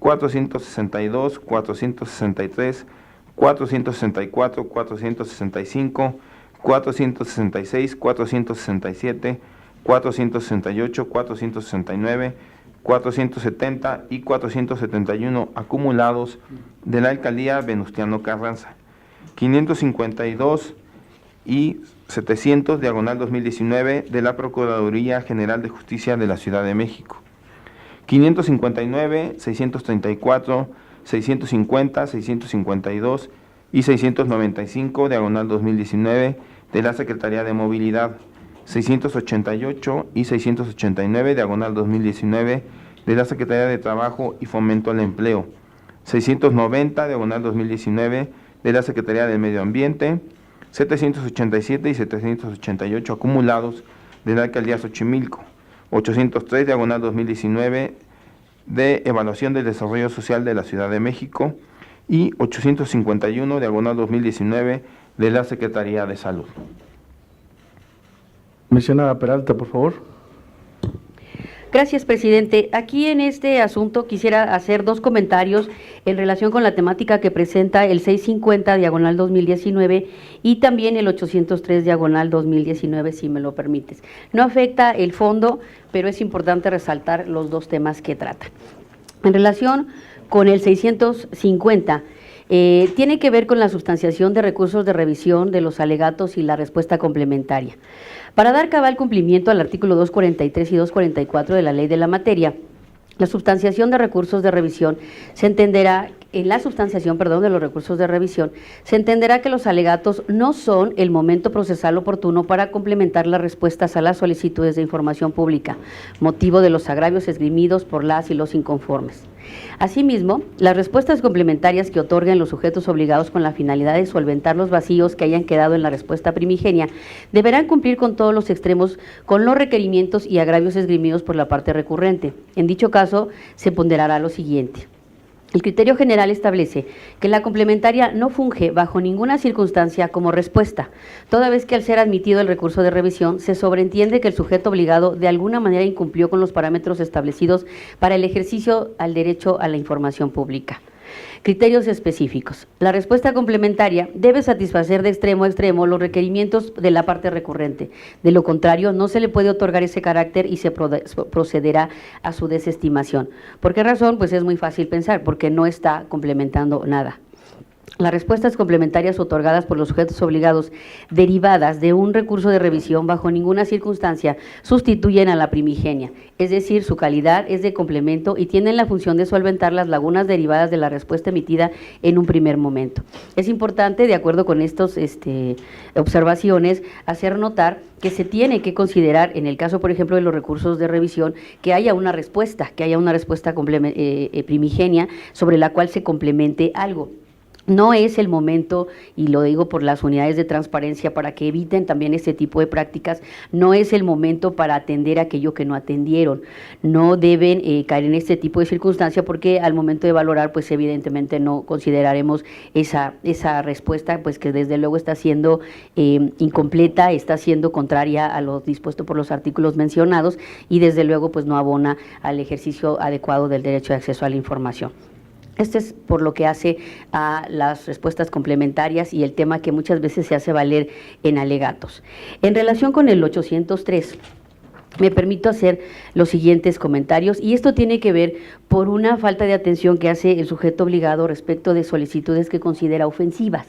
462, 463, 464, 465, 466, 467, 468, 469, 470 y 471 acumulados de la Alcaldía Venustiano Carranza, 552 y 700, diagonal 2019, de la Procuraduría General de Justicia de la Ciudad de México, 559, 634, 650, 652 y 695, diagonal 2019, de la Secretaría de Movilidad, 688 y 689, diagonal 2019, de la Secretaría de Trabajo y Fomento al Empleo, 690, diagonal 2019, de la Secretaría del Medio Ambiente, 787 y 788 acumulados de la Alcaldía Xochimilco, 803, diagonal 2019, de Evaluación del Desarrollo Social de la Ciudad de México, y 851, diagonal 2019, de la Secretaría de Salud. Comisionada Peralta, por favor. Gracias, presidente. Aquí en este asunto quisiera hacer dos comentarios en relación con la temática que presenta el 650 diagonal 2019 y también el 803 diagonal 2019, si me lo permites. No afecta el fondo, pero es importante resaltar los dos temas que tratan. En relación con el 650, tiene que ver con la sustanciación de recursos de revisión de los alegatos y la respuesta complementaria. Para dar cabal cumplimiento al artículo 243 y 244 de la ley de la materia, la sustanciación de recursos de revisión se entenderá, en la sustanciación, de los recursos de revisión, se entenderá que los alegatos no son el momento procesal oportuno para complementar las respuestas a las solicitudes de información pública, motivo de los agravios esgrimidos por las y los inconformes. Asimismo, las respuestas complementarias que otorguen los sujetos obligados con la finalidad de solventar los vacíos que hayan quedado en la respuesta primigenia deberán cumplir con todos los extremos con los requerimientos y agravios esgrimidos por la parte recurrente. En dicho caso, se ponderará lo siguiente. El criterio general establece que la complementaria no funge bajo ninguna circunstancia como respuesta, toda vez que al ser admitido el recurso de revisión se sobreentiende que el sujeto obligado de alguna manera incumplió con los parámetros establecidos para el ejercicio al derecho a la información pública. Criterios específicos. La respuesta complementaria debe satisfacer de extremo a extremo los requerimientos de la parte recurrente. De lo contrario, no se le puede otorgar ese carácter y se procederá a su desestimación. ¿Por qué razón? Pues es muy fácil pensar, porque no está complementando nada. Las respuestas complementarias otorgadas por los sujetos obligados derivadas de un recurso de revisión bajo ninguna circunstancia sustituyen a la primigenia, es decir, su calidad es de complemento y tienen la función de solventar las lagunas derivadas de la respuesta emitida en un primer momento. Es importante, de acuerdo con estas observaciones, hacer notar que se tiene que considerar, en el caso, por ejemplo, de los recursos de revisión, que haya una respuesta primigenia sobre la cual se complemente algo. No es el momento, y lo digo por las unidades de transparencia, para que eviten también este tipo de prácticas, no es el momento para atender aquello que no atendieron. No deben caer en este tipo de circunstancia, porque al momento de valorar, pues evidentemente no consideraremos esa respuesta, pues que desde luego está siendo incompleta, está siendo contraria a lo dispuesto por los artículos mencionados, y desde luego pues no abona al ejercicio adecuado del derecho de acceso a la información. Este es por lo que hace a las respuestas complementarias y el tema que muchas veces se hace valer en alegatos. En relación con el 803, me permito hacer los siguientes comentarios, y esto tiene que ver por una falta de atención que hace el sujeto obligado respecto de solicitudes que considera ofensivas.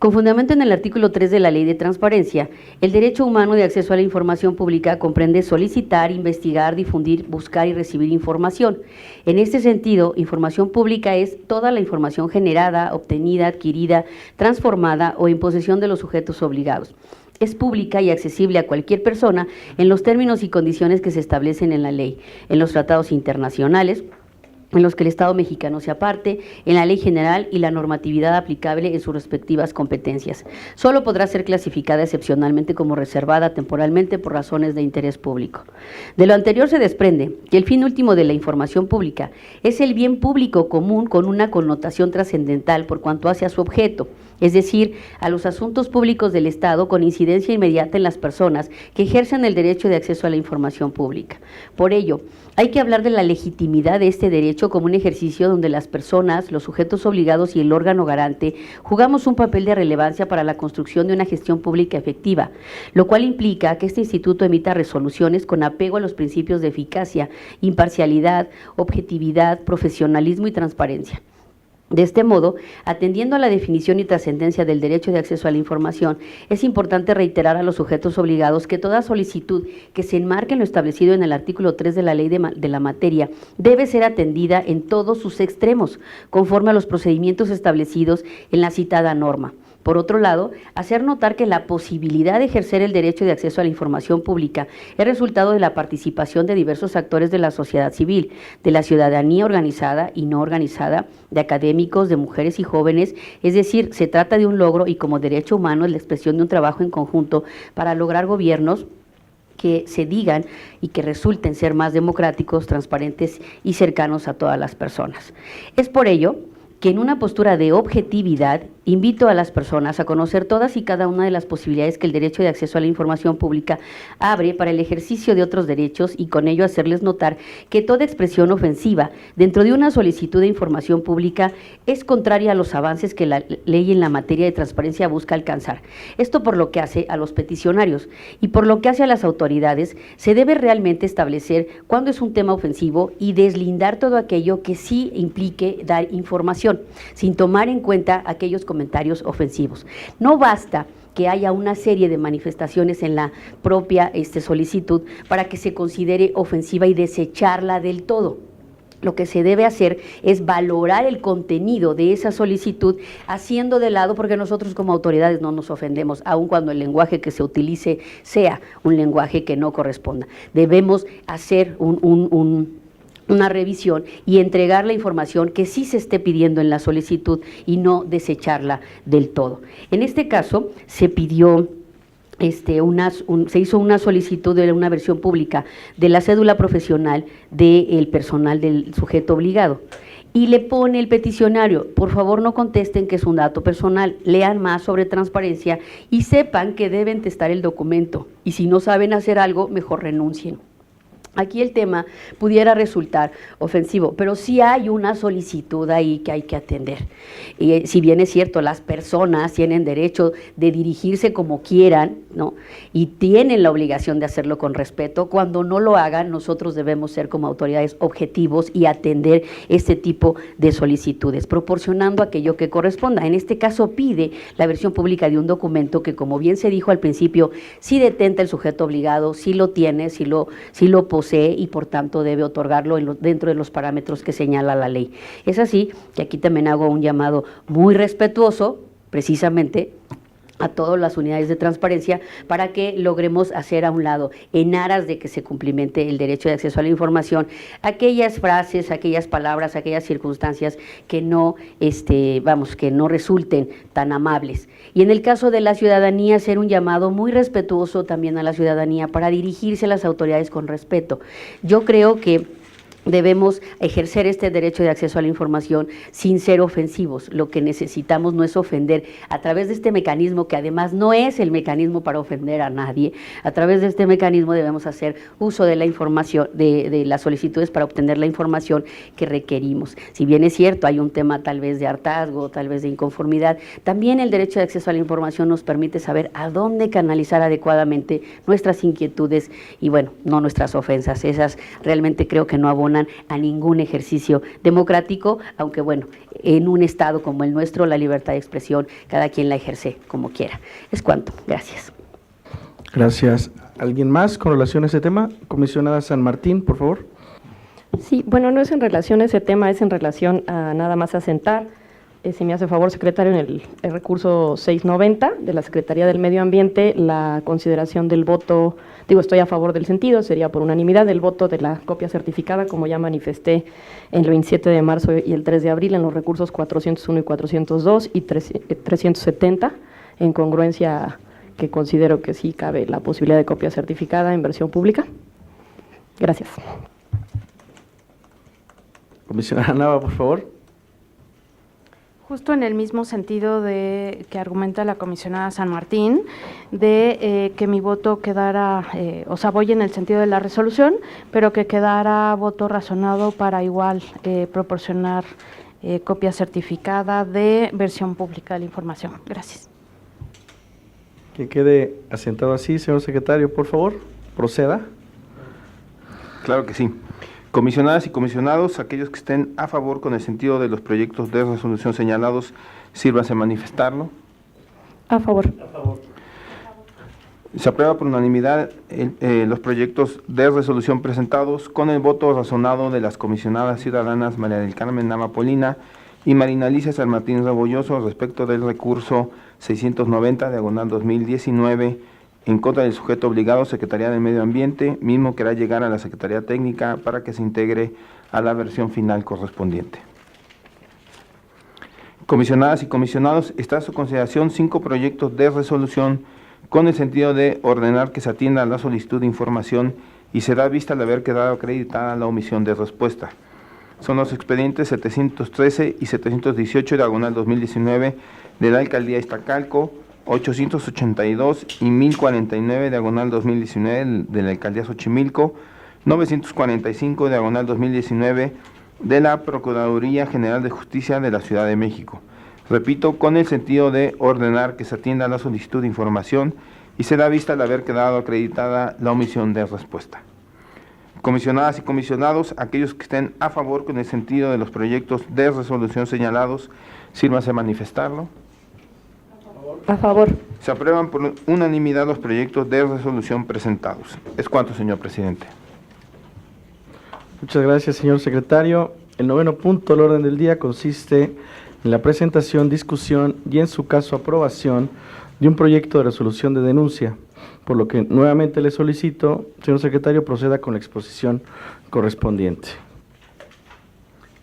Con fundamento en el artículo 3 de la Ley de Transparencia, el derecho humano de acceso a la información pública comprende solicitar, investigar, difundir, buscar y recibir información. En este sentido, información pública es toda la información generada, obtenida, adquirida, transformada o en posesión de los sujetos obligados. Es pública y accesible a cualquier persona en los términos y condiciones que se establecen en la ley, en los tratados internacionales, en los que el Estado mexicano se aparte, en la ley general y la normatividad aplicable en sus respectivas competencias. Solo podrá ser clasificada excepcionalmente como reservada temporalmente por razones de interés público. De lo anterior se desprende que el fin último de la información pública es el bien público común con una connotación trascendental por cuanto hace a su objeto, es decir, a los asuntos públicos del Estado con incidencia inmediata en las personas que ejercen el derecho de acceso a la información pública. Por ello, hay que hablar de la legitimidad de este derecho como un ejercicio donde las personas, los sujetos obligados y el órgano garante jugamos un papel de relevancia para la construcción de una gestión pública efectiva, lo cual implica que este instituto emita resoluciones con apego a los principios de eficacia, imparcialidad, objetividad, profesionalismo y transparencia. De este modo, atendiendo a la definición y trascendencia del derecho de acceso a la información, es importante reiterar a los sujetos obligados que toda solicitud que se enmarque en lo establecido en el artículo 3 de la ley de la materia debe ser atendida en todos sus extremos, conforme a los procedimientos establecidos en la citada norma. Por otro lado, hacer notar que la posibilidad de ejercer el derecho de acceso a la información pública es resultado de la participación de diversos actores de la sociedad civil, de la ciudadanía organizada y no organizada, de académicos, de mujeres y jóvenes, es decir, se trata de un logro y como derecho humano es la expresión de un trabajo en conjunto para lograr gobiernos que se digan y que resulten ser más democráticos, transparentes y cercanos a todas las personas. Es por ello que en una postura de objetividad invito a las personas a conocer todas y cada una de las posibilidades que el derecho de acceso a la información pública abre para el ejercicio de otros derechos y con ello hacerles notar que toda expresión ofensiva dentro de una solicitud de información pública es contraria a los avances que la ley en la materia de transparencia busca alcanzar. Esto por lo que hace a los peticionarios y por lo que hace a las autoridades, se debe realmente establecer cuándo es un tema ofensivo y deslindar todo aquello que sí implique dar información, sin tomar en cuenta aquellos comentarios ofensivos. No basta que haya una serie de manifestaciones en la propia solicitud para que se considere ofensiva y desecharla del todo. Lo que se debe hacer es valorar el contenido de esa solicitud, haciendo de lado, porque nosotros como autoridades no nos ofendemos, aun cuando el lenguaje que se utilice sea un lenguaje que no corresponda. Debemos hacer una revisión y entregar la información que sí se esté pidiendo en la solicitud y no desecharla del todo. En este caso se pidió se hizo una solicitud de una versión pública de la cédula profesional del personal del sujeto obligado. Y le pone el peticionario, por favor no contesten que es un dato personal, lean más sobre transparencia y sepan que deben testar el documento. Y si no saben hacer algo, mejor renuncien. Aquí el tema pudiera resultar ofensivo, pero sí hay una solicitud ahí que hay que atender. Y si bien es cierto, las personas tienen derecho de dirigirse como quieran, ¿no? Y tienen la obligación de hacerlo con respeto. Cuando no lo hagan, nosotros debemos ser como autoridades objetivos y atender este tipo de solicitudes, proporcionando aquello que corresponda. En este caso pide la versión pública de un documento que, como bien se dijo al principio, sí detenta el sujeto obligado, sí lo tiene, sí lo posee y por tanto debe otorgarlo dentro de los parámetros que señala la ley. Es así que aquí también hago un llamado muy respetuoso, precisamente, a todas las unidades de transparencia para que logremos hacer a un lado, en aras de que se cumplimente el derecho de acceso a la información, aquellas frases, aquellas palabras, aquellas circunstancias que no, que no resulten tan amables. Y en el caso de la ciudadanía, hacer un llamado muy respetuoso también a la ciudadanía para dirigirse a las autoridades con respeto. Yo creo que debemos ejercer este derecho de acceso a la información sin ser ofensivos. Lo que necesitamos no es ofender a través de este mecanismo, que además no es el mecanismo para ofender a nadie. A través de este mecanismo debemos hacer uso de la información, de las solicitudes para obtener la información que requerimos. Si bien es cierto, hay un tema tal vez de hartazgo, tal vez de inconformidad, también el derecho de acceso a la información nos permite saber a dónde canalizar adecuadamente nuestras inquietudes y, bueno, no nuestras ofensas. Esas realmente creo que no abonan a ningún ejercicio democrático, aunque bueno, en un estado como el nuestro, la libertad de expresión, cada quien la ejerce como quiera. Es cuanto. Gracias. Gracias. ¿Alguien más con relación a ese tema? Comisionada San Martín, por favor. Sí, bueno, no es en relación a ese tema, es en relación a nada más asentar, si me hace favor, secretario, en el recurso 690 de la Secretaría del Medio Ambiente, la consideración del voto, estoy a favor del sentido, sería por unanimidad el voto de la copia certificada, como ya manifesté en el 27 de marzo y el 3 de abril en los recursos 401 y 402 y 370, en congruencia que considero que sí cabe la posibilidad de copia certificada en versión pública. Gracias. Comisionada Nava, por favor. Justo en el mismo sentido de que argumenta la comisionada San Martín, de que mi voto quedara, voy en el sentido de la resolución, pero que quedara voto razonado para igual proporcionar copia certificada de versión pública de la información. Gracias. Que quede asentado así, señor secretario, por favor, proceda. Claro que sí. Comisionadas y comisionados, aquellos que estén a favor con el sentido de los proyectos de resolución señalados, sírvanse a manifestarlo. A favor. Se aprueba por unanimidad los proyectos de resolución presentados con el voto razonado de las comisionadas ciudadanas María del Carmen Nava Polina y Marina Alicia San Martín Rebolloso respecto del recurso 690/2019 en contra del sujeto obligado, Secretaría del Medio Ambiente, mismo que hará llegar a la Secretaría Técnica para que se integre a la versión final correspondiente. Comisionadas y comisionados, está a su consideración 5 proyectos de resolución con el sentido de ordenar que se atienda a la solicitud de información y será vista al haber quedado acreditada la omisión de respuesta. Son los expedientes 713 y 718/2019 de la Alcaldía Iztacalco, 882 y 1049/2019 de la Alcaldía Xochimilco, 945/2019 de la Procuraduría General de Justicia de la Ciudad de México. Repito, con el sentido de ordenar que se atienda a la solicitud de información y será vista al haber quedado acreditada la omisión de respuesta. Comisionadas y comisionados, aquellos que estén a favor con el sentido de los proyectos de resolución señalados, sírvanse a manifestarlo. A favor. Se aprueban por unanimidad los proyectos de resolución presentados. Es cuanto, señor presidente. Muchas gracias, señor secretario. El 9º punto del orden del día consiste en la presentación, discusión y, en su caso, aprobación de un proyecto de resolución de denuncia, por lo que nuevamente le solicito, señor secretario, proceda con la exposición correspondiente.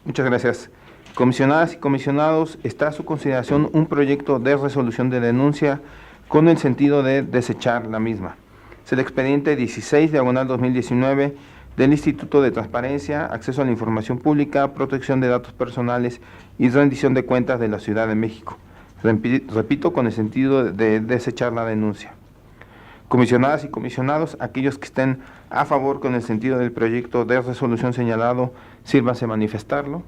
Muchas gracias. Comisionadas y comisionados, está a su consideración un proyecto de resolución de denuncia con el sentido de desechar la misma. Es el expediente 16/2019 del Instituto de Transparencia, Acceso a la Información Pública, Protección de Datos Personales y Rendición de Cuentas de la Ciudad de México. Repito, con el sentido de desechar la denuncia. Comisionadas y comisionados, aquellos que estén a favor con el sentido del proyecto de resolución señalado, sírvanse a manifestarlo.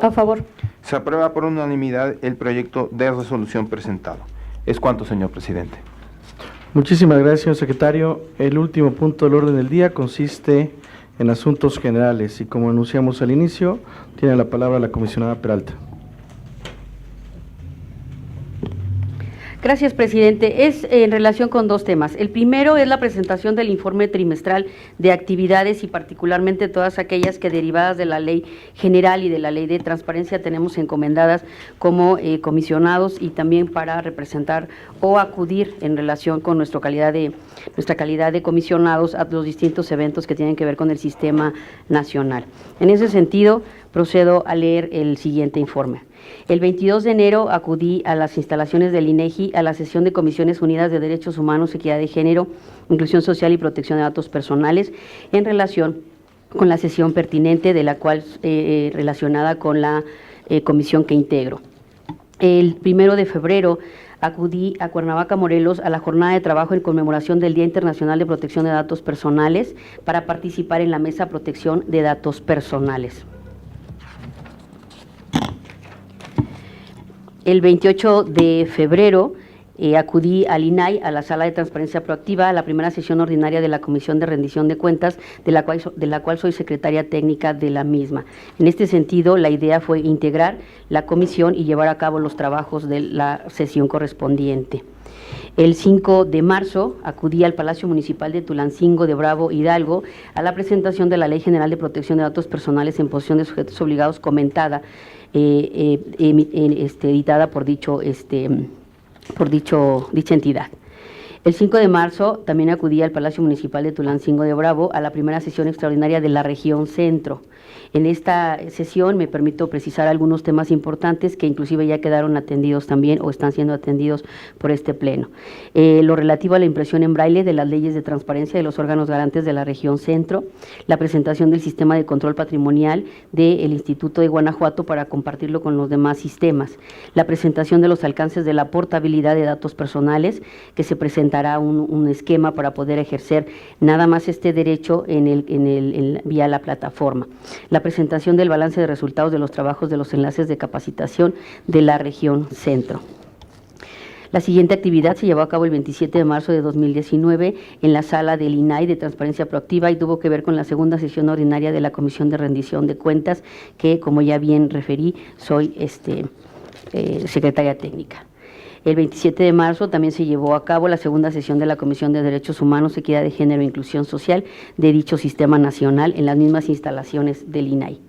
A favor. Se aprueba por unanimidad el proyecto de resolución presentado. Es cuanto, señor presidente. Muchísimas gracias, señor secretario. El último punto del orden del día consiste en asuntos generales y, como anunciamos al inicio, tiene la palabra la comisionada Peralta. Gracias, presidente. Es en relación con dos temas. El primero es la presentación del informe trimestral de actividades y particularmente todas aquellas que derivadas de la ley general y de la ley de transparencia tenemos encomendadas como comisionados y también para representar o acudir en relación con nuestra calidad de comisionados a los distintos eventos que tienen que ver con el sistema nacional. En ese sentido, procedo a leer el siguiente informe. El 22 de enero acudí a las instalaciones del INEGI a la sesión de Comisiones Unidas de Derechos Humanos, Equidad de Género, Inclusión Social y Protección de Datos Personales en relación con la sesión pertinente de la cual relacionada con la comisión que integro. El 1 de febrero acudí a Cuernavaca, Morelos, a la jornada de trabajo en conmemoración del Día Internacional de Protección de Datos Personales para participar en la Mesa Protección de Datos Personales. El 28 de febrero acudí al INAI, a la Sala de Transparencia Proactiva, a la primera sesión ordinaria de la Comisión de Rendición de Cuentas, de la cual soy secretaria técnica de la misma. En este sentido, la idea fue integrar la comisión y llevar a cabo los trabajos de la sesión correspondiente. El 5 de marzo acudí al Palacio Municipal de Tulancingo de Bravo, Hidalgo, a la presentación de la Ley General de Protección de Datos Personales en posesión de sujetos obligados comentada, editada por dicha entidad. El 5 de marzo también acudí al Palacio Municipal de Tulancingo de Bravo a la primera sesión extraordinaria de la región centro. En esta sesión me permito precisar algunos temas importantes que inclusive ya quedaron atendidos también o están siendo atendidos por este pleno. Lo relativo a la impresión en braille de las leyes de transparencia de los órganos garantes de la región centro, la presentación del sistema de control patrimonial del Instituto de Guanajuato para compartirlo con los demás sistemas, la presentación de los alcances de la portabilidad de datos personales, que se presentará un esquema para poder ejercer nada más este derecho vía la plataforma, la presentación del balance de resultados de los trabajos de los enlaces de capacitación de la región centro. La siguiente actividad se llevó a cabo el 27 de marzo de 2019 en la sala del INAI de Transparencia Proactiva y tuvo que ver con la segunda sesión ordinaria de la Comisión de Rendición de Cuentas, que, como ya bien referí, soy secretaria técnica. El 27 de marzo también se llevó a cabo la segunda sesión de la Comisión de Derechos Humanos, Equidad de Género e Inclusión Social de dicho sistema nacional en las mismas instalaciones del INAI.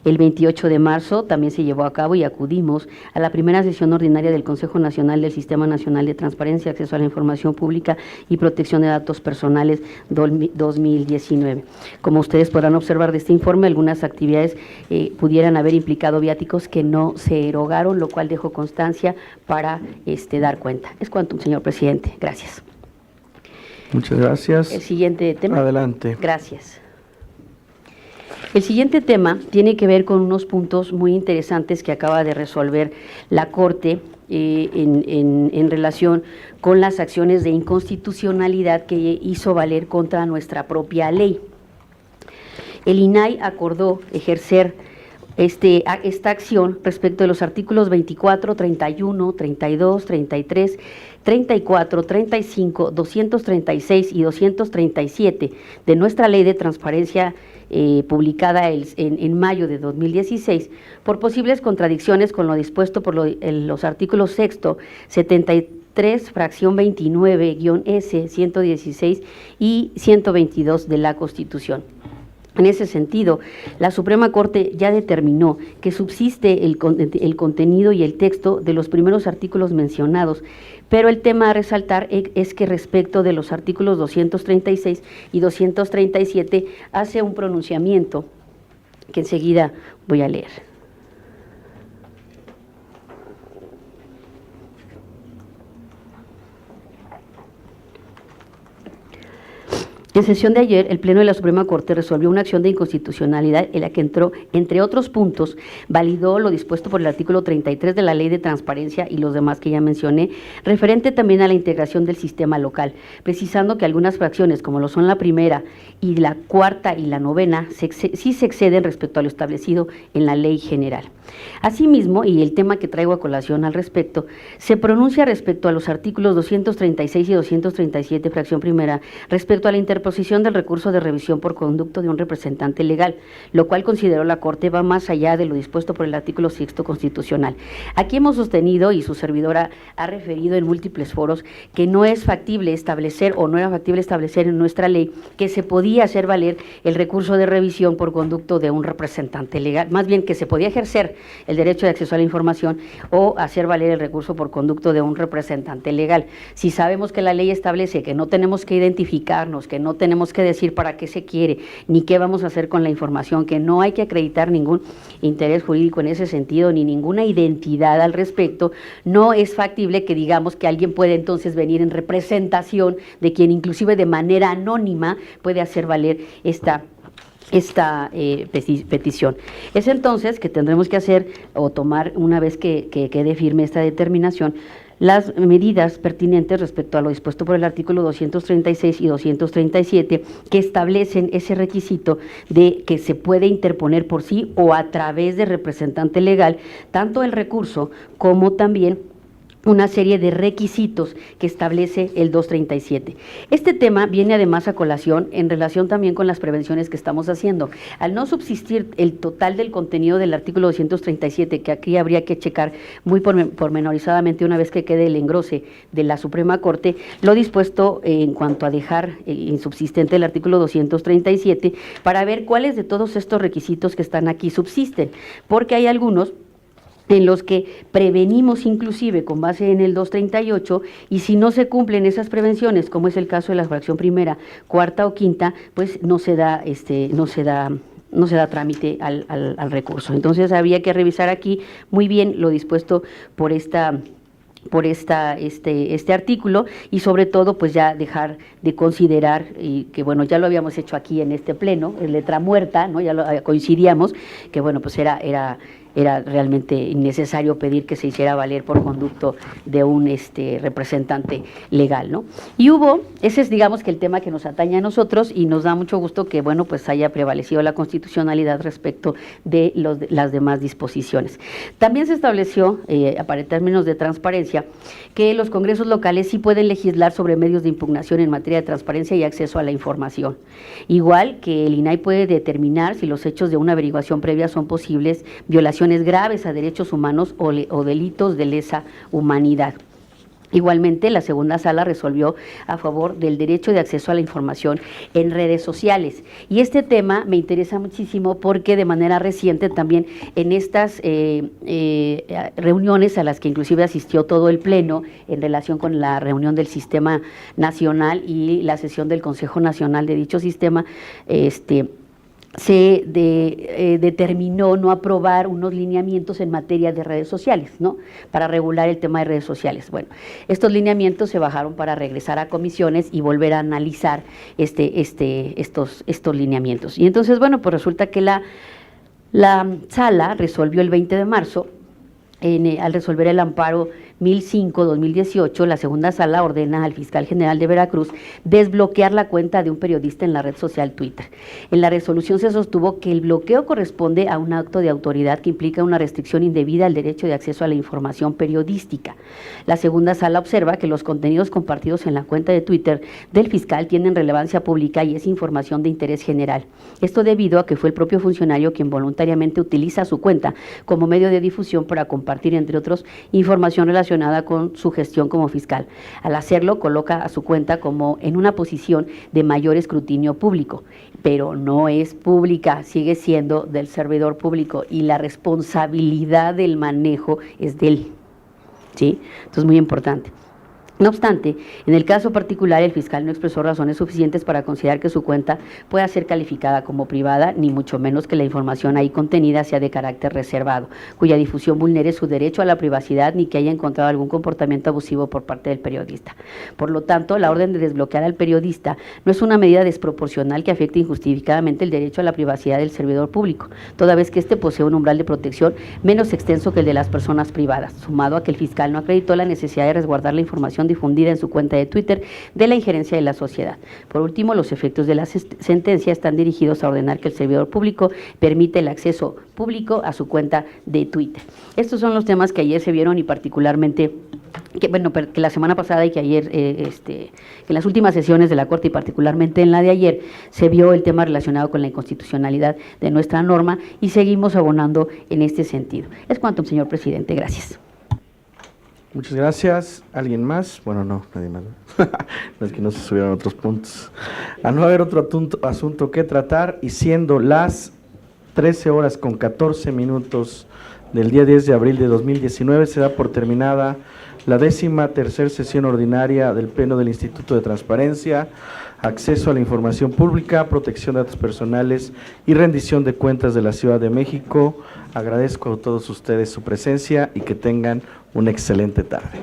El 28 de marzo también se llevó a cabo y acudimos a la primera sesión ordinaria del Consejo Nacional del Sistema Nacional de Transparencia, Acceso a la Información Pública y Protección de Datos Personales 2019. Como ustedes podrán observar de este informe, algunas actividades pudieran haber implicado viáticos que no se erogaron, lo cual dejo constancia para dar cuenta. Es cuanto, señor presidente. Gracias. Muchas gracias. El siguiente tema. Adelante. Gracias. El siguiente tema tiene que ver con unos puntos muy interesantes que acaba de resolver la Corte en relación con las acciones de inconstitucionalidad que hizo valer contra nuestra propia ley. El INAI acordó ejercer esta acción respecto de los artículos 24, 31, 32, 33, 34, 35, 236 y 237 de nuestra Ley de Transparencia publicada en mayo de 2016, por posibles contradicciones con lo dispuesto por los artículos 6º, 73, fracción 29-S, 116 y 122 de la Constitución. En ese sentido, la Suprema Corte ya determinó que subsiste el contenido y el texto de los primeros artículos mencionados, pero el tema a resaltar es que respecto de los artículos 236 y 237 hace un pronunciamiento que enseguida voy a leer. En sesión de ayer, el Pleno de la Suprema Corte resolvió una acción de inconstitucionalidad en la que entró, entre otros puntos, validó lo dispuesto por el artículo 33 de la Ley de Transparencia y los demás que ya mencioné, referente también a la integración del sistema local, precisando que algunas fracciones, como lo son la primera y la cuarta y la novena, sí se exceden respecto a lo establecido en la Ley General. Asimismo, y el tema que traigo a colación al respecto, se pronuncia respecto a los artículos 236 y 237, fracción primera, respecto a la interpretación interposición del recurso de revisión por conducto de un representante legal, lo cual consideró la Corte va más allá de lo dispuesto por el artículo 6 constitucional. Aquí hemos sostenido, y su servidora ha referido en múltiples foros, que no es factible establecer o no era factible establecer en nuestra ley que se podía hacer valer el recurso de revisión por conducto de un representante legal, más bien que se podía ejercer el derecho de acceso a la información o hacer valer el recurso por conducto de un representante legal. Si sabemos que la ley establece que no tenemos que identificarnos, que no tenemos que decir para qué se quiere, ni qué vamos a hacer con la información, que no hay que acreditar ningún interés jurídico en ese sentido, ni ninguna identidad al respecto, no es factible que digamos que alguien puede entonces venir en representación de quien inclusive de manera anónima puede hacer valer esta petición. Es entonces que tendremos que hacer o tomar, una vez que quede firme esta determinación, las medidas pertinentes respecto a lo dispuesto por el artículo 236 y 237 que establecen ese requisito de que se puede interponer por sí o a través de representante legal tanto el recurso como también una serie de requisitos que establece el 237. Este tema viene además a colación en relación también con las prevenciones que estamos haciendo. Al no subsistir el total del contenido del artículo 237, que aquí habría que checar muy pormenorizadamente una vez que quede el engrose de la Suprema Corte, lo dispuesto en cuanto a dejar insubsistente el artículo 237 para ver cuáles de todos estos requisitos que están aquí subsisten, porque hay algunos en los que prevenimos inclusive con base en el 238 y si no se cumplen esas prevenciones, como es el caso de la fracción primera, cuarta o quinta, pues no se da trámite al recurso. Entonces había que revisar aquí muy bien lo dispuesto por este artículo y sobre todo pues ya dejar de considerar y que bueno, ya lo habíamos hecho aquí en este pleno, en letra muerta, ¿no? Ya coincidíamos que bueno, pues era realmente innecesario pedir que se hiciera valer por conducto de un representante legal, ¿no? Y ese es digamos que el tema que nos atañe a nosotros y nos da mucho gusto que bueno, pues haya prevalecido la constitucionalidad respecto de las demás disposiciones. También se estableció, para términos de transparencia, que los congresos locales sí pueden legislar sobre medios de impugnación en materia de transparencia y acceso a la información. Igual que el INAI puede determinar si los hechos de una averiguación previa son posibles violaciones graves a derechos humanos o delitos de lesa humanidad. Igualmente, la segunda sala resolvió a favor del derecho de acceso a la información en redes sociales. Y este tema me interesa muchísimo porque de manera reciente también en estas reuniones a las que inclusive asistió todo el Pleno en relación con la reunión del Sistema Nacional y la sesión del Consejo Nacional de dicho sistema, se determinó no aprobar unos lineamientos en materia de redes sociales, ¿no? Para regular el tema de redes sociales. Bueno, estos lineamientos se bajaron para regresar a comisiones y volver a analizar estos lineamientos. Y entonces, bueno, pues resulta que la sala resolvió el 20 de marzo, al resolver el amparo 1005-2018, la segunda sala ordena al fiscal general de Veracruz desbloquear la cuenta de un periodista en la red social Twitter. En la resolución se sostuvo que el bloqueo corresponde a un acto de autoridad que implica una restricción indebida al derecho de acceso a la información periodística. La segunda sala observa que los contenidos compartidos en la cuenta de Twitter del fiscal tienen relevancia pública y es información de interés general. Esto debido a que fue el propio funcionario quien voluntariamente utiliza su cuenta como medio de difusión para compartir, entre otros, información relacionada con su gestión como fiscal. Al hacerlo, coloca a su cuenta como en una posición de mayor escrutinio público, pero no es pública, sigue siendo del servidor público y la responsabilidad del manejo es de él, ¿sí? Entonces, muy importante. No obstante, en el caso particular, el fiscal no expresó razones suficientes para considerar que su cuenta pueda ser calificada como privada, ni mucho menos que la información ahí contenida sea de carácter reservado, cuya difusión vulnere su derecho a la privacidad, ni que haya encontrado algún comportamiento abusivo por parte del periodista. Por lo tanto, la orden de desbloquear al periodista no es una medida desproporcional que afecte injustificadamente el derecho a la privacidad del servidor público, toda vez que éste posee un umbral de protección menos extenso que el de las personas privadas, sumado a que el fiscal no acreditó la necesidad de resguardar la información difundida en su cuenta de Twitter de la injerencia de la sociedad. Por último, los efectos de la sentencia están dirigidos a ordenar que el servidor público permita el acceso público a su cuenta de Twitter. Estos son los temas que ayer se vieron y particularmente que la semana pasada y que ayer, que en las últimas sesiones de la Corte y particularmente en la de ayer, se vio el tema relacionado con la inconstitucionalidad de nuestra norma y seguimos abonando en este sentido. Es cuanto, señor presidente. Gracias. Muchas gracias. ¿Alguien más? Bueno, no, nadie más. No es que no se subieron otros puntos. A no haber otro asunto que tratar y siendo las 13:14 del día 10 de abril de 2019, se da por terminada la 13ª sesión ordinaria del Pleno del Instituto de Transparencia, Acceso a la Información Pública, Protección de Datos Personales y Rendición de Cuentas de la Ciudad de México. Agradezco a todos ustedes su presencia y que tengan una excelente tarde.